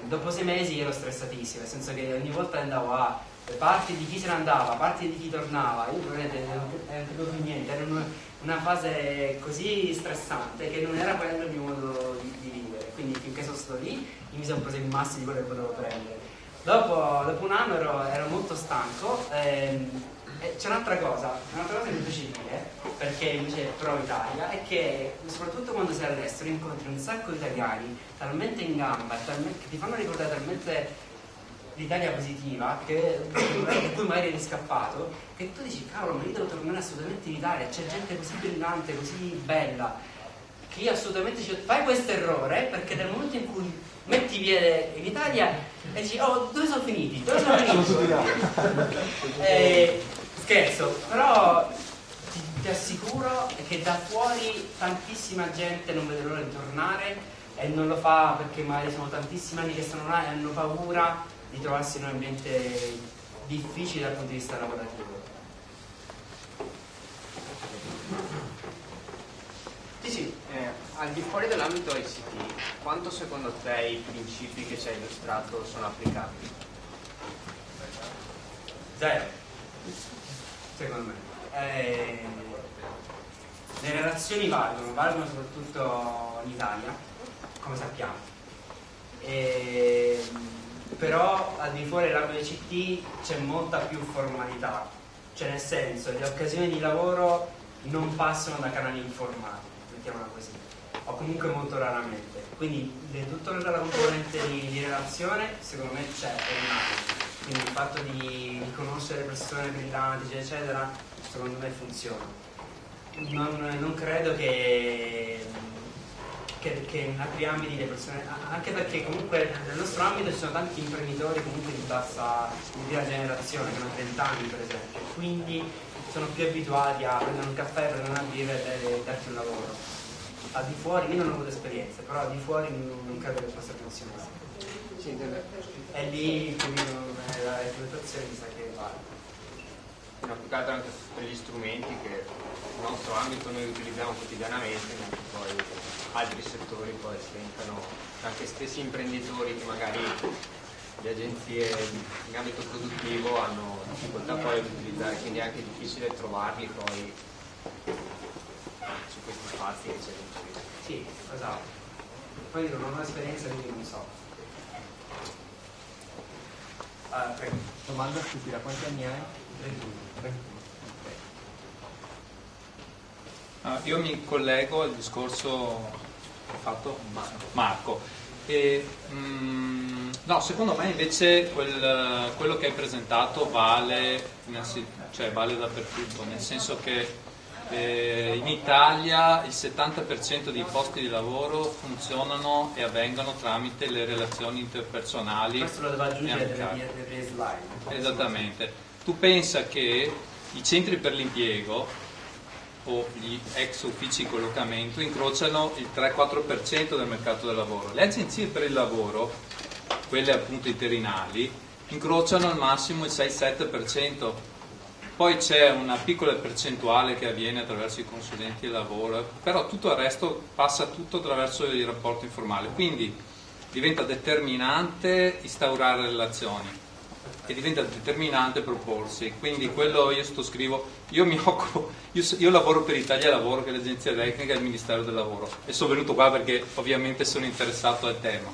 dopo 6 mesi ero stressatissimo, nel senso che ogni volta andavo a parti di chi se ne andava, parti di chi tornava, io veramente non capivo più niente, era una fase così stressante che non era quello il mio modo di vivere, quindi finché sono stato lì mi sono preso il massimo di quello che potevo prendere. Dopo un anno ero molto stanco. C'è un'altra cosa che mi fece dire, perché invece pro Italia, è che soprattutto quando sei all'estero incontri un sacco di italiani talmente in gamba, che ti fanno ricordare talmente l'Italia positiva, di cui magari eri scappato, che tu dici, cavolo, ma io devo tornare assolutamente in Italia, c'è gente così brillante, così bella, che io assolutamente fai questo errore, perché nel momento in cui metti piede in Italia e dici, oh, dove sono finiti? Scherzo, però ti assicuro che da fuori tantissima gente non vede l'ora di tornare e non lo fa perché magari sono tantissimi anni che stanno là e hanno paura di trovarsi in un ambiente difficile dal punto di vista lavorativo. Sì, al di fuori dell'ambito ICT, quanto secondo te i principi che ci hai illustrato sono applicabili? Zero. Secondo me le relazioni valgono soprattutto in Italia, come sappiamo, però al di fuori dell'ambito ICT c'è molta più formalità, cioè nel senso le occasioni di lavoro non passano da canali informali, mettiamola così, o comunque molto raramente, quindi tutta la componente di relazione secondo me c'è, è rimane. Quindi il fatto di conoscere persone brillanti, eccetera, secondo me funziona. Non credo che in altri ambiti le persone, anche perché comunque nel nostro ambito ci sono tanti imprenditori comunque di prima generazione, che hanno 30 anni per esempio, quindi sono più abituati a prendere un caffè, prendere una birra e darti un lavoro. Al di fuori, io non ho avuto esperienze, però al di fuori non credo che possa funzionare. E lì la reclutazione mi sa che vale. È applicato anche per gli strumenti che nel nostro ambito noi utilizziamo quotidianamente, mentre poi altri settori poi diventano anche stessi imprenditori che magari le agenzie in ambito produttivo hanno difficoltà poi ad utilizzare, quindi è anche difficile trovarli poi su questi spazi che c'è dentro. Sì, esatto. Poi non ho un'esperienza, quindi non so. Prego. Domanda stupida, quanti anni hai? 31. Io mi collego al discorso che ha fatto Marco. No, secondo me invece quello che hai presentato vale dappertutto, nel senso che in Italia il 70% dei posti di lavoro funzionano e avvengono tramite le relazioni interpersonali. Questo lo devo aggiungere delle slide. Esattamente. Tu pensa che i centri per l'impiego o gli ex uffici collocamento incrociano il 3-4% del mercato del lavoro. Le agenzie per il lavoro, quelle appunto interinali, incrociano al massimo il 6-7%. Poi c'è una piccola percentuale che avviene attraverso i consulenti del lavoro, però tutto il resto passa tutto attraverso il rapporto informale. Quindi diventa determinante instaurare relazioni e diventa determinante proporsi. Quindi quello io lavoro per Italia Lavoro, che è l'agenzia tecnica del Ministero del Lavoro, e sono venuto qua perché ovviamente sono interessato al tema.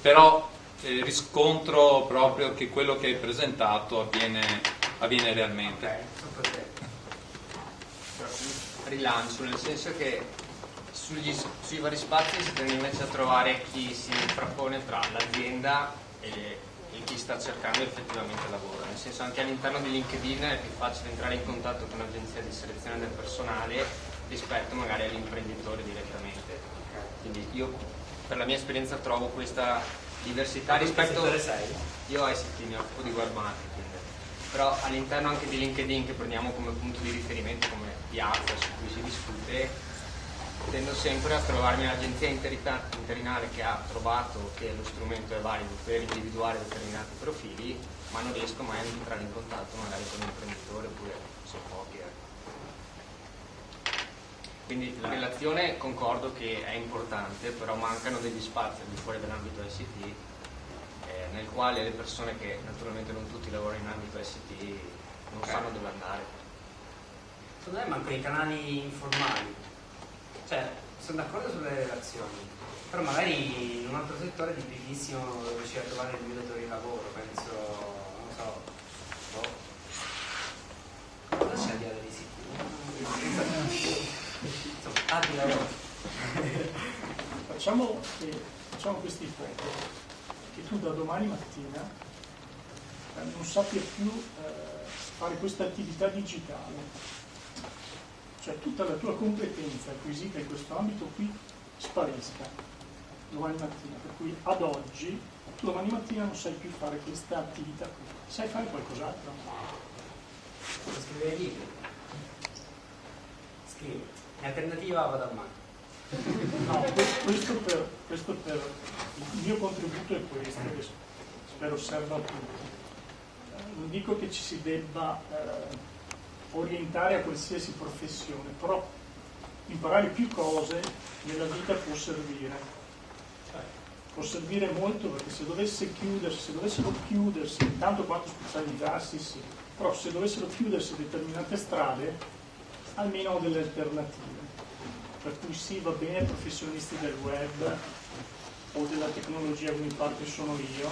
Però riscontro proprio che quello che hai presentato avviene realmente. Rilancio, nel senso che sui vari spazi si tende invece a trovare chi si frappone tra l'azienda e chi sta cercando effettivamente lavoro, nel senso anche all'interno di LinkedIn è più facile entrare in contatto con un'agenzia di selezione del personale rispetto magari all'imprenditore direttamente. Quindi io per la mia esperienza trovo questa diversità rispetto... Io ICT mi occupo di web marketing, però all'interno anche di LinkedIn, che prendiamo come punto di riferimento, come piazza su cui si discute, tendo sempre a trovarmi un'agenzia interinale che ha trovato che lo strumento è valido per individuare determinati profili, ma non riesco mai ad entrare in contatto magari con un imprenditore, oppure sono pochi. Quindi la relazione concordo che è importante, però mancano degli spazi al di fuori dell'ambito ICT nel quale le persone, che naturalmente non tutti lavorano in ambito ICT, non sanno dove andare. Secondo me mancano i canali informali, cioè sono d'accordo sulle relazioni, però magari in un altro settore è difficilissimo riuscire a trovare il mio datore di lavoro, penso, non lo so, cosa c'è di là di sicuro? Insomma, di lavoro. Facciamo questa ipotesi, che tu da domani mattina non sappia più fare questa attività digitale, cioè tutta la tua competenza acquisita in questo ambito qui sparisca domani mattina, per cui ad oggi tu domani mattina non sai più fare questa attività qui, sai fare qualcos'altro? Scrivere libri, scrivo, in alternativa vado al mare. No, questo per il mio contributo è questo, che spero serva a tutti. Non dico che ci si debba orientare a qualsiasi professione, però imparare più cose nella vita può servire molto, perché se dovessero chiudersi, tanto quanto specializzarsi sì, però se dovessero chiudersi determinate strade, almeno ho delle alternative. Per cui sì, va bene professionisti del web o della tecnologia come in parte sono io,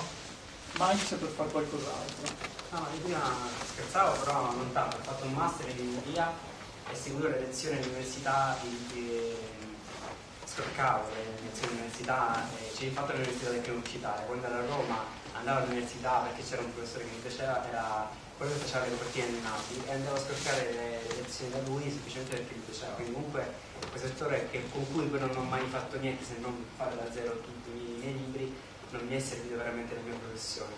ma anche saper fare qualcos'altro. No, io prima scherzavo, però non tanto, ho fatto un master in ingegneria e seguivo le lezioni all'università, scorcavo le lezioni all'università, ci ho fatto l'università tecnologicitaria. Quando ero a Roma andavo all'università perché c'era un professore che mi piaceva, era quello che faceva le copertine animati, e andavo a scorcare le lezioni da lui semplicemente perché mi piaceva. Quindi comunque questo settore con cui poi non ho mai fatto niente se non fare da zero tutti i miei libri non mi è servito veramente la mia professione,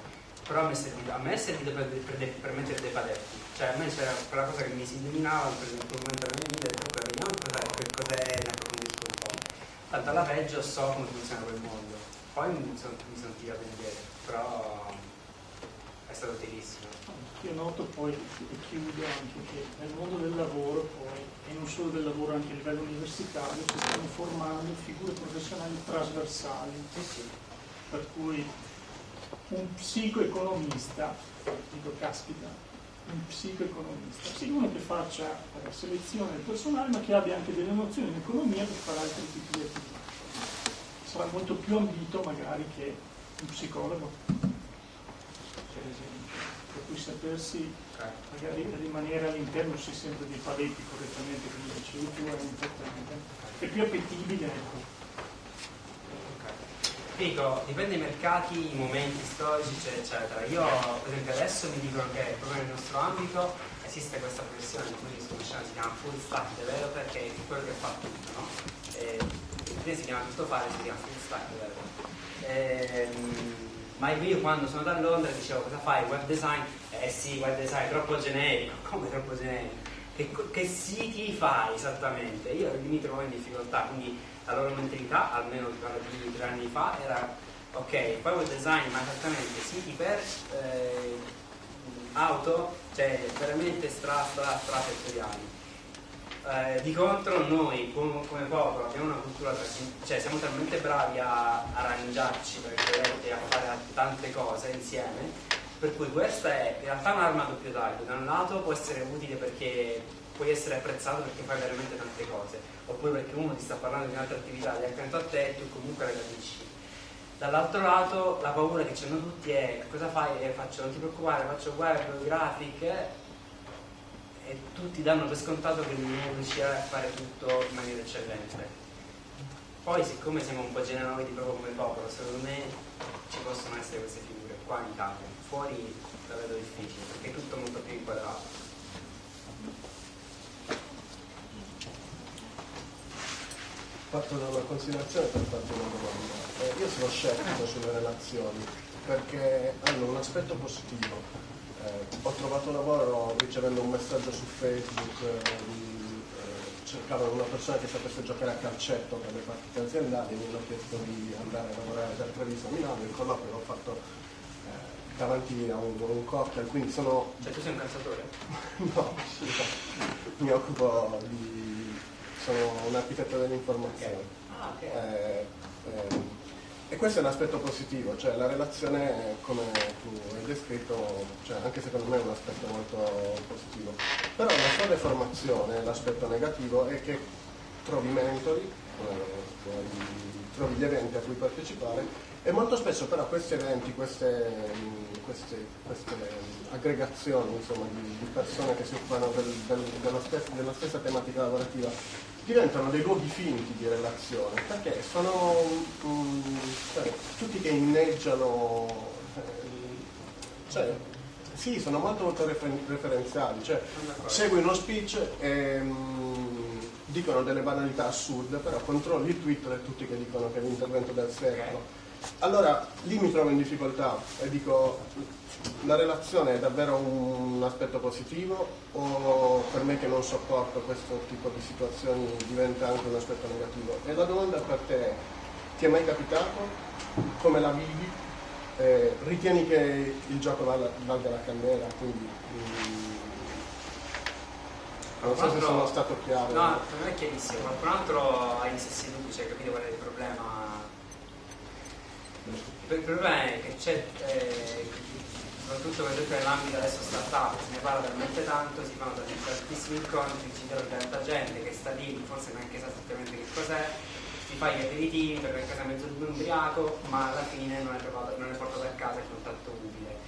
però a me è servito per mettere dei paletti, cioè a me c'era quella cosa che mi si illuminava per un momento della mia vita e detto vediamo cos'è, ne approfondisco un po', tanto alla peggio so come funziona quel mondo, poi mi sono tirato indietro, però è stato utilissimo. Io noto poi, e chiudo anche, che nel mondo del lavoro poi, e non solo del lavoro, anche a livello universitario, si stanno formando figure professionali trasversali. Per cui un psicoeconomista, dico caspita, un psicoeconomista, sì, uno che faccia selezione del personale ma che abbia anche delle nozioni in economia per fare altri tipi di attività. Sarà molto più ambito magari che un psicologo, per esempio. Per cui sapersi magari rimanere all'interno sì sempre dei paletti correttamente, come dicevi tu, è importante, è più appetibile, ecco. Dico, dipende dai mercati, i momenti storici, eccetera. Io, per esempio, adesso mi dicono che proprio nel nostro ambito esiste questa professione, quindi si chiama full stack developer, che è quello che fa tutto, no? Prima si chiama tutto fare, si chiama full stack developer. Ma io quando sono da Londra dicevo cosa fai? Web design? Sì, web design, troppo generico. Come troppo generico? Che siti fai esattamente? Io mi trovo in difficoltà, quindi la loro mentalità, almeno di 3 anni fa, era ok, fai web design, ma esattamente siti per auto, cioè veramente settoriali. Di contro noi come popolo abbiamo una cultura, cioè siamo talmente bravi a arrangiarci e a fare tante cose insieme, per cui questa è in realtà un'arma a doppio taglio. Da un lato può essere utile perché puoi essere apprezzato perché fai veramente tante cose, oppure perché uno ti sta parlando di un'altra attività di accanto a te e tu comunque la capisci. Dall'altro lato la paura che hanno tutti è cosa fai? Non ti preoccupare, faccio web, graphic, e tutti danno per scontato che non riuscirai a fare tutto in maniera eccellente. Poi siccome siamo un po' generosi proprio come popolo, secondo me ci possono essere queste figure qua in Italia, fuori la vedo difficile perché è tutto molto più inquadrato. Parto da una considerazione per farti una domanda. Io sono scettico sulle relazioni perché hanno un aspetto positivo. Ho trovato lavoro ricevendo un messaggio su Facebook, cercavano una persona che sapesse giocare a calcetto per le partite aziendali, mi hanno chiesto di andare a lavorare da Treviso a Milano, il colloquio l'ho fatto davanti a un cocktail, quindi sono... Cioè tu sei un calciatore? No, mi occupo sono un architetto dell'informazione. Okay. E questo è un aspetto positivo, cioè la relazione, come tu hai descritto, cioè anche secondo me è un aspetto molto positivo. Però la sua deformazione, l'aspetto negativo, è che trovi mentori, trovi gli eventi a cui partecipare, e molto spesso però questi eventi, queste aggregazioni, insomma, di persone che si occupano della stessa tematica lavorativa diventano dei luoghi finti di relazione, perché sono tutti che inneggiano, cioè sì, sono molto referenziali, cioè segui uno speech e dicono delle banalità assurde, però controlli il Twitter e tutti che dicono che è l'intervento del secolo. Allora lì mi trovo in difficoltà e dico, la relazione è davvero un aspetto positivo o per me che non sopporto questo tipo di situazioni diventa anche un aspetto negativo? E la domanda per te è, ti è mai capitato? Come la vivi? Ritieni che il gioco valga la candela? Quindi non so se sono stato chiaro. No, per me è chiarissimo. Qualcun altro ha gli stessi dubbi, cioè capito qual è il problema? Il problema è che c'è, soprattutto per esempio nell'ambito adesso startup, se ne parla talmente tanto, si fanno tantissimi incontri, ci sono tanta gente che sta lì, forse neanche sa esattamente che cos'è, si fa gli aperitivi per a casa mezzo ubriaco, ma alla fine non è portato a casa il contatto utile.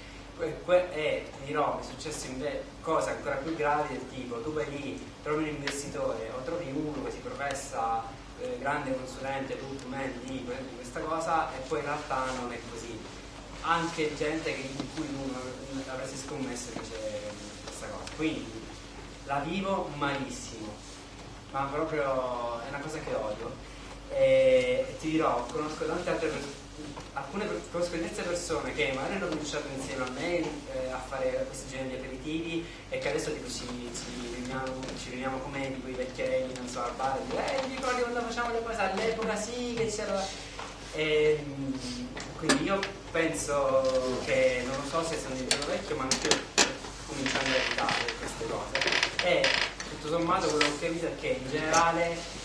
E ti dirò, mi è successo cose ancora più gravi del tipo, tu vai lì, trovi un investitore o trovi uno che si professa grande consulente, di questa cosa, e poi in realtà non è così. Anche gente in cui uno avresti scommesso che c'è questa cosa. Quindi la vivo malissimo, ma proprio è una cosa che odio. E ti dirò, conosco tante altre persone, conosco diverse persone che magari hanno cominciato insieme a me a fare questi generi di aperitivi e che adesso tipo ci riuniamo come tipo i vecchierelli, non so, al bar e dico, mi ricordi quando facciamo le cose all'epoca, sì, che c'era. Quindi io penso che, non lo so se sono diventato vecchio, ma anche cominciando a evitare queste cose. E tutto sommato quello che ho capito è che in generale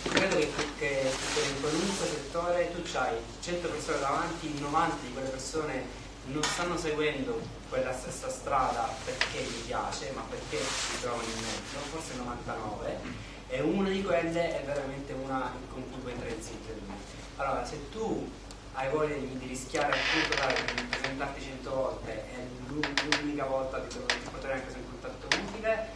credo che in qualunque settore tu hai 100 persone davanti, 90 di quelle persone non stanno seguendo quella stessa strada perché gli piace, ma perché si trovano in mezzo, forse 99, e una di quelle è veramente una con cui puoi entrare in sintonia. Allora, se tu hai voglia di rischiare appunto di presentarti 100 volte e l'unica volta di poter anche essere in contatto utile,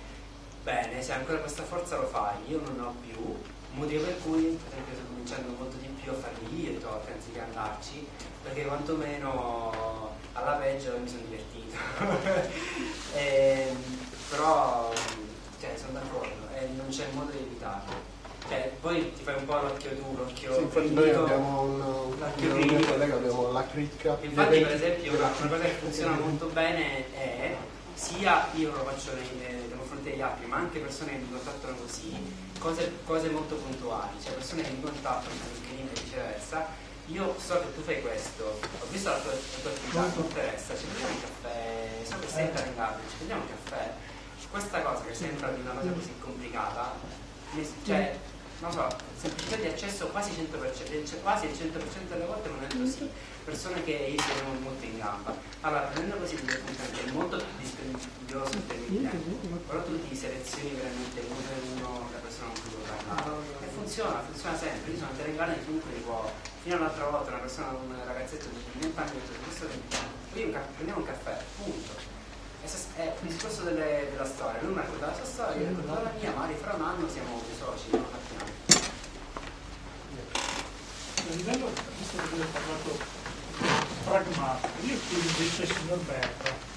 bene, se hai ancora questa forza lo fai, io non ne ho più. Motivo per cui per esempio sto cominciando molto di più a farli io talk anziché andarci, perché quantomeno alla peggio mi sono divertito. Però cioè, sono d'accordo e non c'è modo di evitarlo. Cioè, poi ti fai un po' l'occhio tu, l'occhio sì, critico. Noi abbiamo mio collega abbiamo la cricca. Infatti per esempio una cosa che funziona molto bene è, sia io lo faccio nei confronti degli altri, ma anche persone che mi contattano così, cose molto puntuali, cioè persone che mi contattano e viceversa. Io so che tu fai questo, ho visto la tua attività, mi interessa, ci prendiamo un caffè, so che sei interessato, ci prendiamo un caffè. Questa cosa che sembra di una cosa così complicata, cioè, non so, semplicità di accesso quasi 100%, quasi il 100% delle volte non è così. Persone che io sono molto in gamba. Allora, prendendo così è molto più dispendioso in termini di tempo, però tu ti selezioni veramente uno per uno la persona con cui vuoi parlare. E funziona sempre. Io sono Telegane e chiunque li può. Fino all'altra volta una persona, un ragazzetto di 20 anni mi ha detto questo prendiamo un caffè, punto. È il discorso della storia. Lui mi ha raccontato la sua storia, io ho raccontato la mia, magari fra un anno siamo dei soci, non partiamo. A livello, visto che abbiamo parlato pragmatico, io chiedo invece al signor Berta.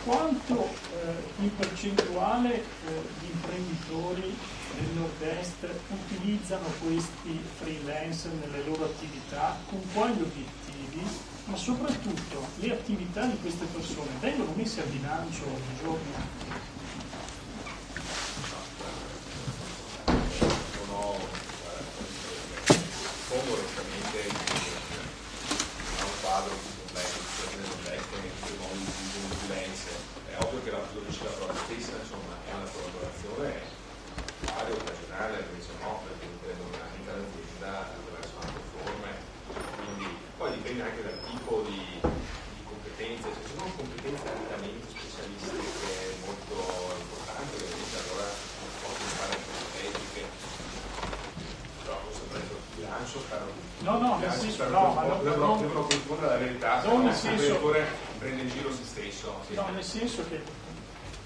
Quanto in percentuale gli imprenditori del nord-est utilizzano questi freelance nelle loro attività, con quali obiettivi, ma soprattutto le attività di queste persone vengono messe a bilancio ogni giorno? Pongo onestamente a un quadro più complesso di situazione complessa che in quei modi di consulenze. È ovvio che la filosofia della prova stessa insomma, è una collaborazione dipende anche dal tipo di competenze, se sono competenze altamente specialistiche molto importanti, ovviamente allora posso fare strategiche, però ho sempre detto il bilancio devono corrispondere alla verità, se no l'imprenditore prende in giro se stesso. Sì. No, nel senso che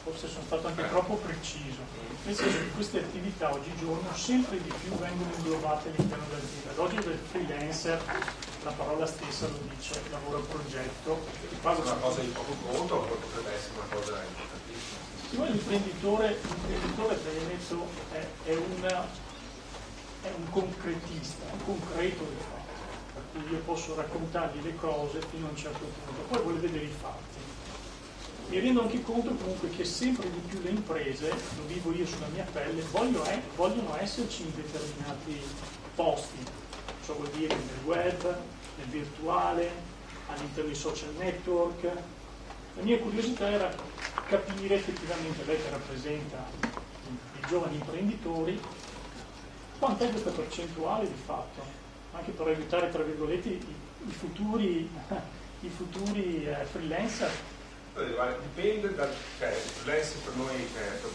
forse sono stato anche troppo preciso, nel senso che queste attività oggigiorno sempre di più vengono inglobate all'interno dell'azienda. Oggi del freelancer, la parola stessa lo dice, lavoro a progetto. È una cosa di poco conto, o potrebbe essere una cosa importantissima. L'imprenditore veneto è un concretista, è un concreto di fatto, per cui io posso raccontargli le cose fino a un certo punto, poi vuole vedere i fatti. Mi rendo anche conto comunque che sempre di più le imprese, lo vivo io sulla mia pelle, vogliono esserci in determinati posti, ciò vuol dire nel web, nel virtuale, all'interno dei social network. La mia curiosità era capire effettivamente, lei che rappresenta i giovani imprenditori, quant'è questa percentuale di fatto, anche per aiutare tra virgolette i futuri freelancer. Dipende dal freelance per noi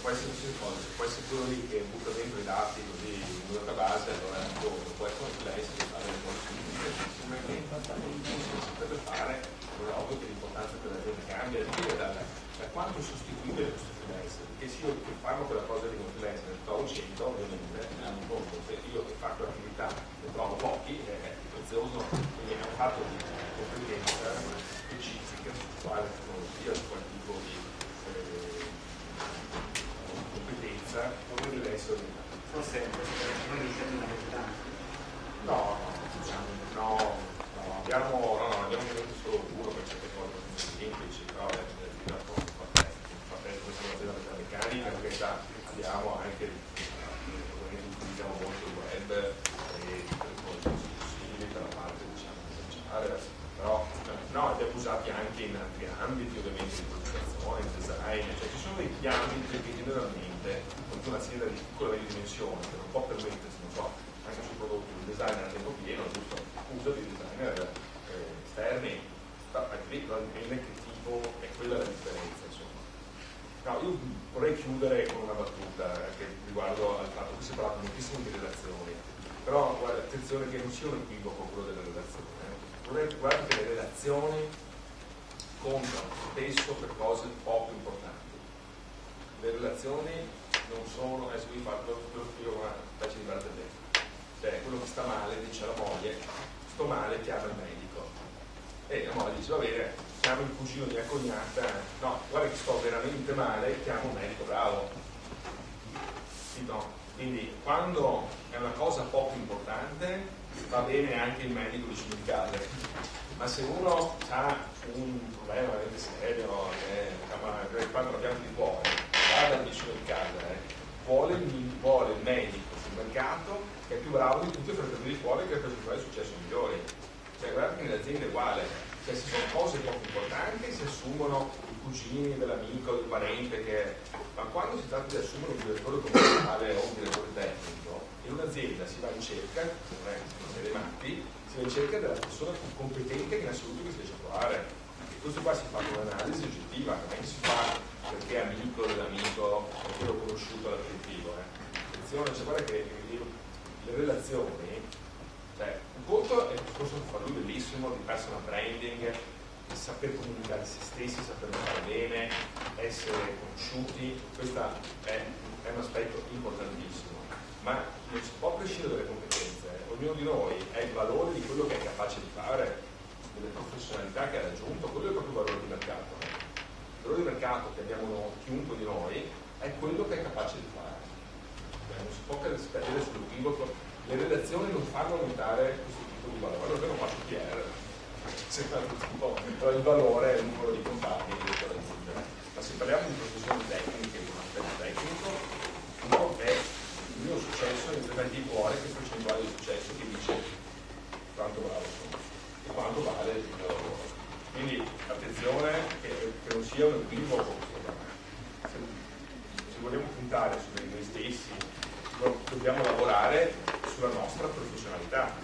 può essere qualsiasi cosa, può essere quello lì che butta dentro i dati così in una database, allora può essere un freelance che fa delle cose per fare, non è ovvio che l'importanza per l'azienda cambia, dipende da quanto è sostituibile questo freelance, perché se io che farlo quella cosa di un freelance ne trovo 100, ovviamente mi conto, se io che faccio l'attività ne trovo pochi, è prezioso, quindi è un fatto di competenza specifica su quale tecnologia, su quale tipo di competenza come deve essere orientata. Forse non iniziamo una verità. No, abbiamo ovviamente solo uno per certe cose semplici, però è una cosa fa presto questa azienda meccanica, in realtà abbiamo anche utilizziamo molto il web e tutte le cose possibili per la parte commerciale, però abbiamo usati anche in altri ambiti, ovviamente di progettazione, di design, cioè ci sono dei piani che generalmente con un'azienda di piccola dimensione che non può permettersi, non so, anche sul prodotto il designer a tempo pieno, giusto? Usa dei designer esterni, però dipende che tipo è quella la differenza, insomma. No, io vorrei chiudere con una battuta che riguardo al fatto che si è parlato moltissimo di relazioni, però guarda, attenzione che non sia un equivoco quello delle relazioni. Guarda che le relazioni contano spesso per cose poco importanti. Le relazioni non sono, adesso vi faccio lo spiego una specie di barzelletta. Cioè, quello che sta male dice alla moglie, sto male, chiama il medico. E la moglie dice, va bene, chiamo il cugino di mia cognata, no, guarda che sto veramente male, chiamo un medico bravo. Sì, no. Quindi, quando è una cosa poco importante, va bene anche il medico vicino di casa, ma se uno ha un problema veramente serio, quando la pianta di cuore, va dal vicino di casa, vuole il medico sul mercato che è più bravo di tutti i fratelli di cuore che ha preso i successi migliori. Cioè, guarda che nell'azienda è uguale, cioè, se sono cose poco importanti si assumono i cugini dell'amico, del parente, ma quando si tratta di assumere un direttore commerciale o un direttore tecnico, in un'azienda si va in cerca, non è dei matti, si va in cerca della persona più competente che in assoluto che si riesce a trovare. E questo qua si fa con un'analisi oggettiva, non è che si fa perché è amico dell'amico, perché l'ho conosciuto all'aperitivo. Attenzione, cioè, guarda che le relazioni, cioè, un conto è il discorso che fa lui bellissimo di personal branding, di saper comunicare se stessi, saper fare bene, essere conosciuti, questo è un aspetto importantissimo, ma non si può prescindere dalle competenze, ognuno di noi è il valore di quello che è capace di fare, delle professionalità che ha raggiunto, quello è il proprio valore di mercato. Il valore di mercato che abbiamo chiunque di noi è quello che è capace di fare. Non si può cadere sull'equivoco, le relazioni non fanno aumentare questo tipo di valore, allora non faccio PR, però il valore è il numero di contatti che raggiungere. Ma se parliamo di professioni tecniche, di un aspetto tecnico, uno è il mio successo, l'intervento di cuore, che è percentuale di successo che dice quanto bravo sono e quanto vale il mio lavoro. Quindi attenzione che non sia un equivoco, se vogliamo puntare su noi stessi, dobbiamo lavorare sulla nostra professionalità.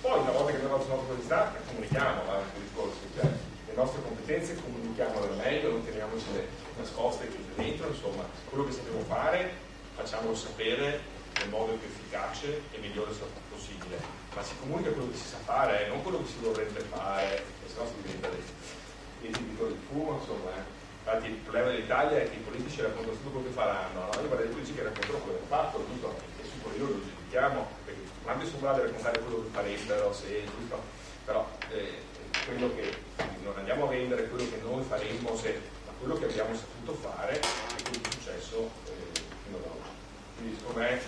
Poi una volta che abbiamo nostra università comunichiamo anche i discorsi, cioè le nostre competenze comunichiamole meglio, non teniamocele nascoste chiuse dentro, insomma, quello che sappiamo fare facciamolo sapere nel modo più efficace e migliore possibile, ma si comunica quello che si sa fare, non quello che si vorrebbe fare, e se no si diventa dei tipitori di fumo, insomma. Infatti il problema dell'Italia è che i politici raccontano tutto quello che faranno, no? Io guardo i politici che raccontano quello che hanno fatto, giusto? E su quello lo giudichiamo, perché quando sono bravi a raccontare quello che farebbero, se giusto, però quello che non andiamo a vendere quello che noi faremmo, ma quello che abbiamo saputo fare e quello che è successo fino ad oggi. Quindi secondo me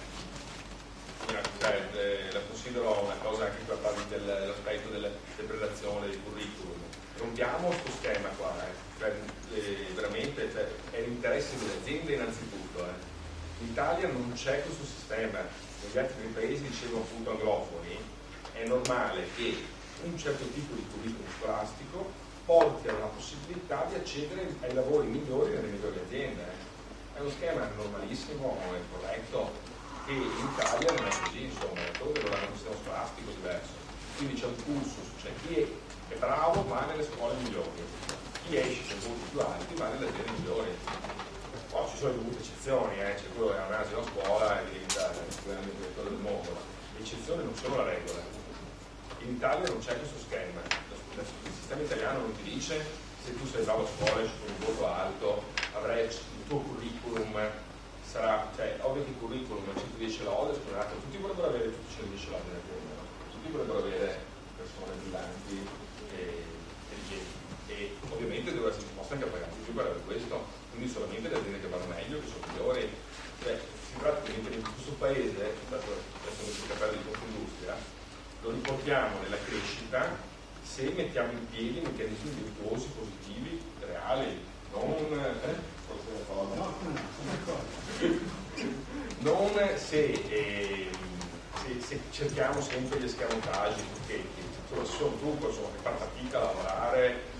la considero una cosa anche per parlare dell'aspetto della prelazione del curriculum. Rompiamo questo schema qua, veramente è l'interesse delle aziende innanzitutto. In Italia non c'è questo sistema, negli altri paesi, dicevo appunto anglofoni, è normale che un certo tipo di curriculum scolastico porti alla possibilità di accedere ai lavori migliori nelle migliori aziende. È uno schema normalissimo, è corretto, che in Italia non è così, insomma, dove non hanno un sistema scolastico diverso. Quindi c'è un cursus, cioè chi è bravo va nelle scuole migliori, chi esce con voti più alti va nelle aziende migliori. Poi ci sono dovute eccezioni, c'è quello che ha una scuola e diventa il più grande direttore del mondo, ma le eccezioni non sono la regola. In Italia non c'è questo schema, il sistema italiano non ti dice se tu sei bravo a scuola e con un voto alto avrai il tuo curriculum sarà, cioè ovvio che il curriculum al 110 lode, scusate, tutti vorrebbero avere tutti 110 lode nel primo, no? Tutti vorrebbero avere persone brillanti e ovviamente deve essere disposta anche a pagare più per avere questo, quindi solamente le aziende che vanno meglio, che sono migliori, cioè si tratta di mettere in questo paese, adesso mi tocca parlare di Confindustria, lo riportiamo nella crescita se mettiamo in piedi meccanismi virtuosi, positivi, reali, non se cerchiamo sempre gli escamotage che sono trucco, insomma, che far fatica a lavorare,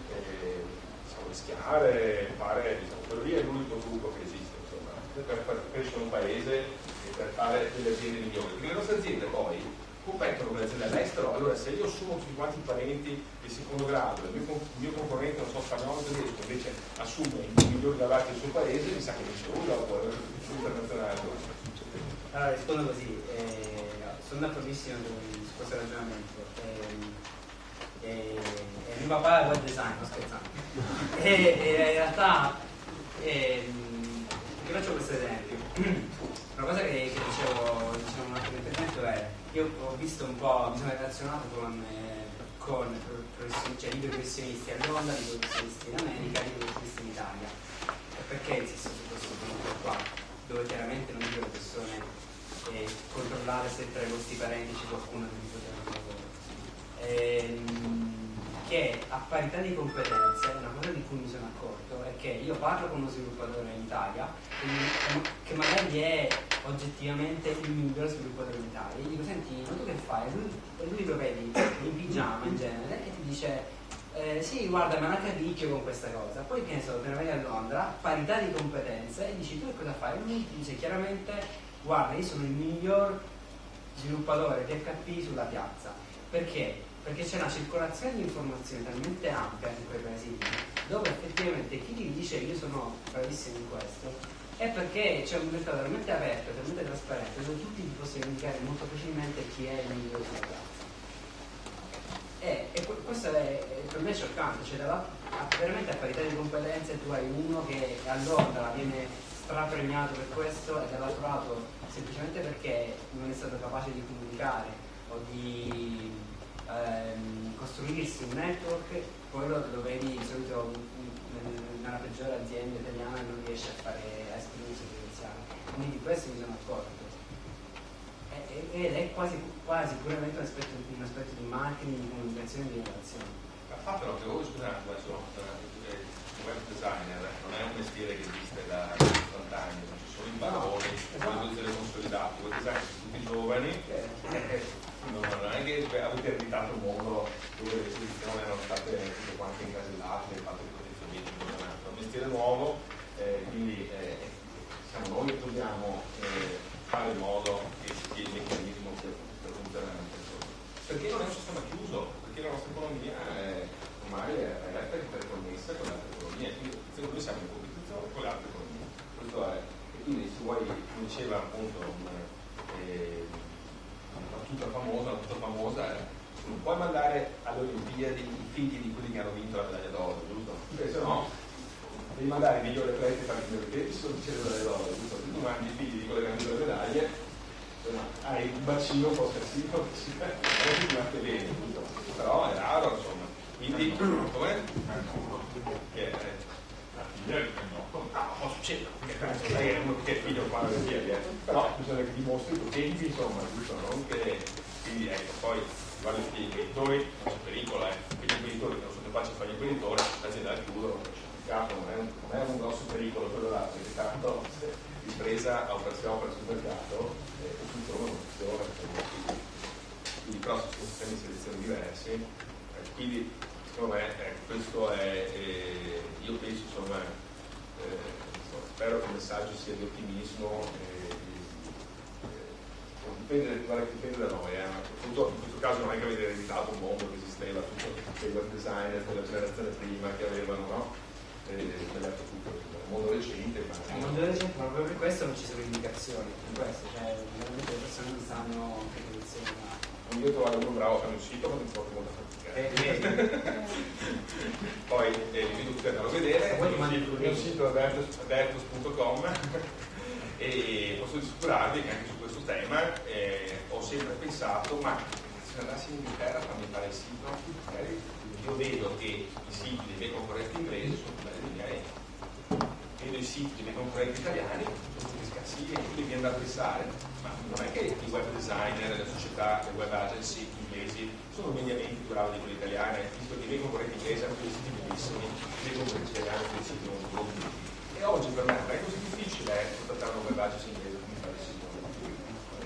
rischiare, fare, quello lì è l'unico trucco che esiste, insomma, per far crescere un paese e per fare delle aziende migliori. Perché le nostre aziende poi competono con le aziende all'estero, allora se io assumo tutti quanti i parenti di secondo grado, il mio concorrente, non so, spagnolo, tedesco, invece assume i migliori laureati del suo paese, mi sa che non c'è nulla dopo internazionale. Allora rispondo così, sono d'accordissimo su questo ragionamento. Mio papà è web design, non scherzando. In realtà ti faccio questo esempio. Una cosa che dicevo in un altro intervento è, io ho visto un po', mi sono relazionato con libri professionisti a Londra, libri professionisti in America, libri professionisti in Italia. E perché insisto su questo punto qua, dove chiaramente non dico le persone controllare se tra i vostri parenti c'è qualcuno che vi potrebbe lavoro. Che a parità di competenze, una cosa di cui mi sono accorto è che io parlo con uno sviluppatore in Italia che magari è oggettivamente il miglior sviluppatore in Italia, e gli dico senti, ma tu che fai? E lui lo vedi in pigiama in genere e ti dice sì, guarda, ma non capicchio con questa cosa. Poi che ne so, te ne vai a Londra, parità di competenze, e dici tu che cosa fai? E lui ti dice chiaramente guarda, io sono il miglior sviluppatore PHP sulla piazza. Perché? Perché c'è una circolazione di informazioni talmente ampia in quei paesi dove effettivamente chi ti dice io sono bravissimo in questo è perché c'è un mercato talmente aperto, talmente trasparente, dove tutti ti possono indicare molto facilmente chi è il migliore sulla piazza. E questo è per me scioccante, cioè veramente a parità di competenze tu hai uno che a Londra viene strapremiato per questo e dall'altro lato semplicemente perché non è stato capace di comunicare o di costruirsi un network, poi lo vedi di solito nella peggiore azienda italiana non riesce a esprimersi potenziale. Quindi di questo mi sono accorto. Ed è quasi puramente un aspetto di marketing, di comunicazione e di innovazione. Ha fatto una cosa, scusate, adesso web designer non è un mestiere che esiste da 50 anni, non ci sono i baroni, sono delle consolidate, web designer sono tutti giovani, non è che avete ereditato un mondo dove le posizioni erano state tutte quante incasellate, fatte di posizionamenti, è un mestiere nuovo, quindi siamo noi che dobbiamo fare in modo che il meccanismo per funzionare. Perché non è un sistema chiuso? perché la nostra economia ormai è retta interconnessa con le altre economie, quindi noi siamo in competizione con le altre economie. Questo è, e quindi se vuoi, come diceva appunto una battuta famosa è: non puoi mandare alle Olimpiadi i figli di quelli che hanno vinto la medaglia d'oro, giusto? Perché se no devi mandare i migliori atleti per i migliori atleti sono vincere la medaglia d'oro, giusto? Se tu mandi i figli di quelli che hanno vinto le medaglie, hai un bacino un po' scarsino che si mette bene, giusto? Però è raro, insomma. Quindi, come? Che può succedere, perché non è uno che è figlio qua nelle piedi, però bisogna che dimostri i potenti, insomma, giusto? Non che, quindi ecco, poi guarda i genitori, non c'è pericolo, quindi i genitori che non sono capaci di fare i genitori, l'azienda la chiudono, non è un grosso pericolo quello là, perché tanto l'impresa ha operazione sul mercato e funziona un'operazione, quindi però sono sistemi di selezione diversi, quindi secondo me questo è, io penso insomma, spero che il messaggio sia di ottimismo, dipende da noi, appunto in questo caso non è che avete ereditato un mondo che esisteva, tutto i web designer della generazione prima che avevano, no? Sbagliato tutto, il mondo recente, ma il mondo recente, ma proprio per questo non ci sono indicazioni, per questo, cioè veramente le persone non sanno che funziona. Io ho trovato uno bravo a fare un sito, ma non porto molta fatica. Poi vi invito tutti ad andarlo a vedere, il mio sito è vertus.com e posso assicurarvi che anche su questo tema ho sempre pensato, ma se andassi in Inghilterra a farmi fare il sito, magari io vedo che i siti dei miei concorrenti inglesi sono più belli dei miei, vedo i siti dei miei concorrenti italiani sono tutti scarsini, e quindi viene da pensare, ma non è che i web designer, le società, le web agency inglesi sono mediamente più bravi di quelli italiani, visto che i miei concorrenti inglesi hanno dei siti bellissimi, i miei concorrenti italiani hanno dei siti non buoni. E oggi per me non è così difficile contattare una web agency inglese come fare il sito.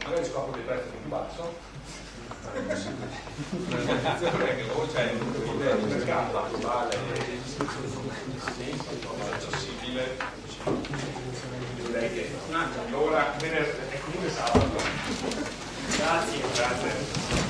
Magari scopro che il prezzo è più basso, cioè il mercato globale è accessibile, direi che allora è comunque sabato. Grazie.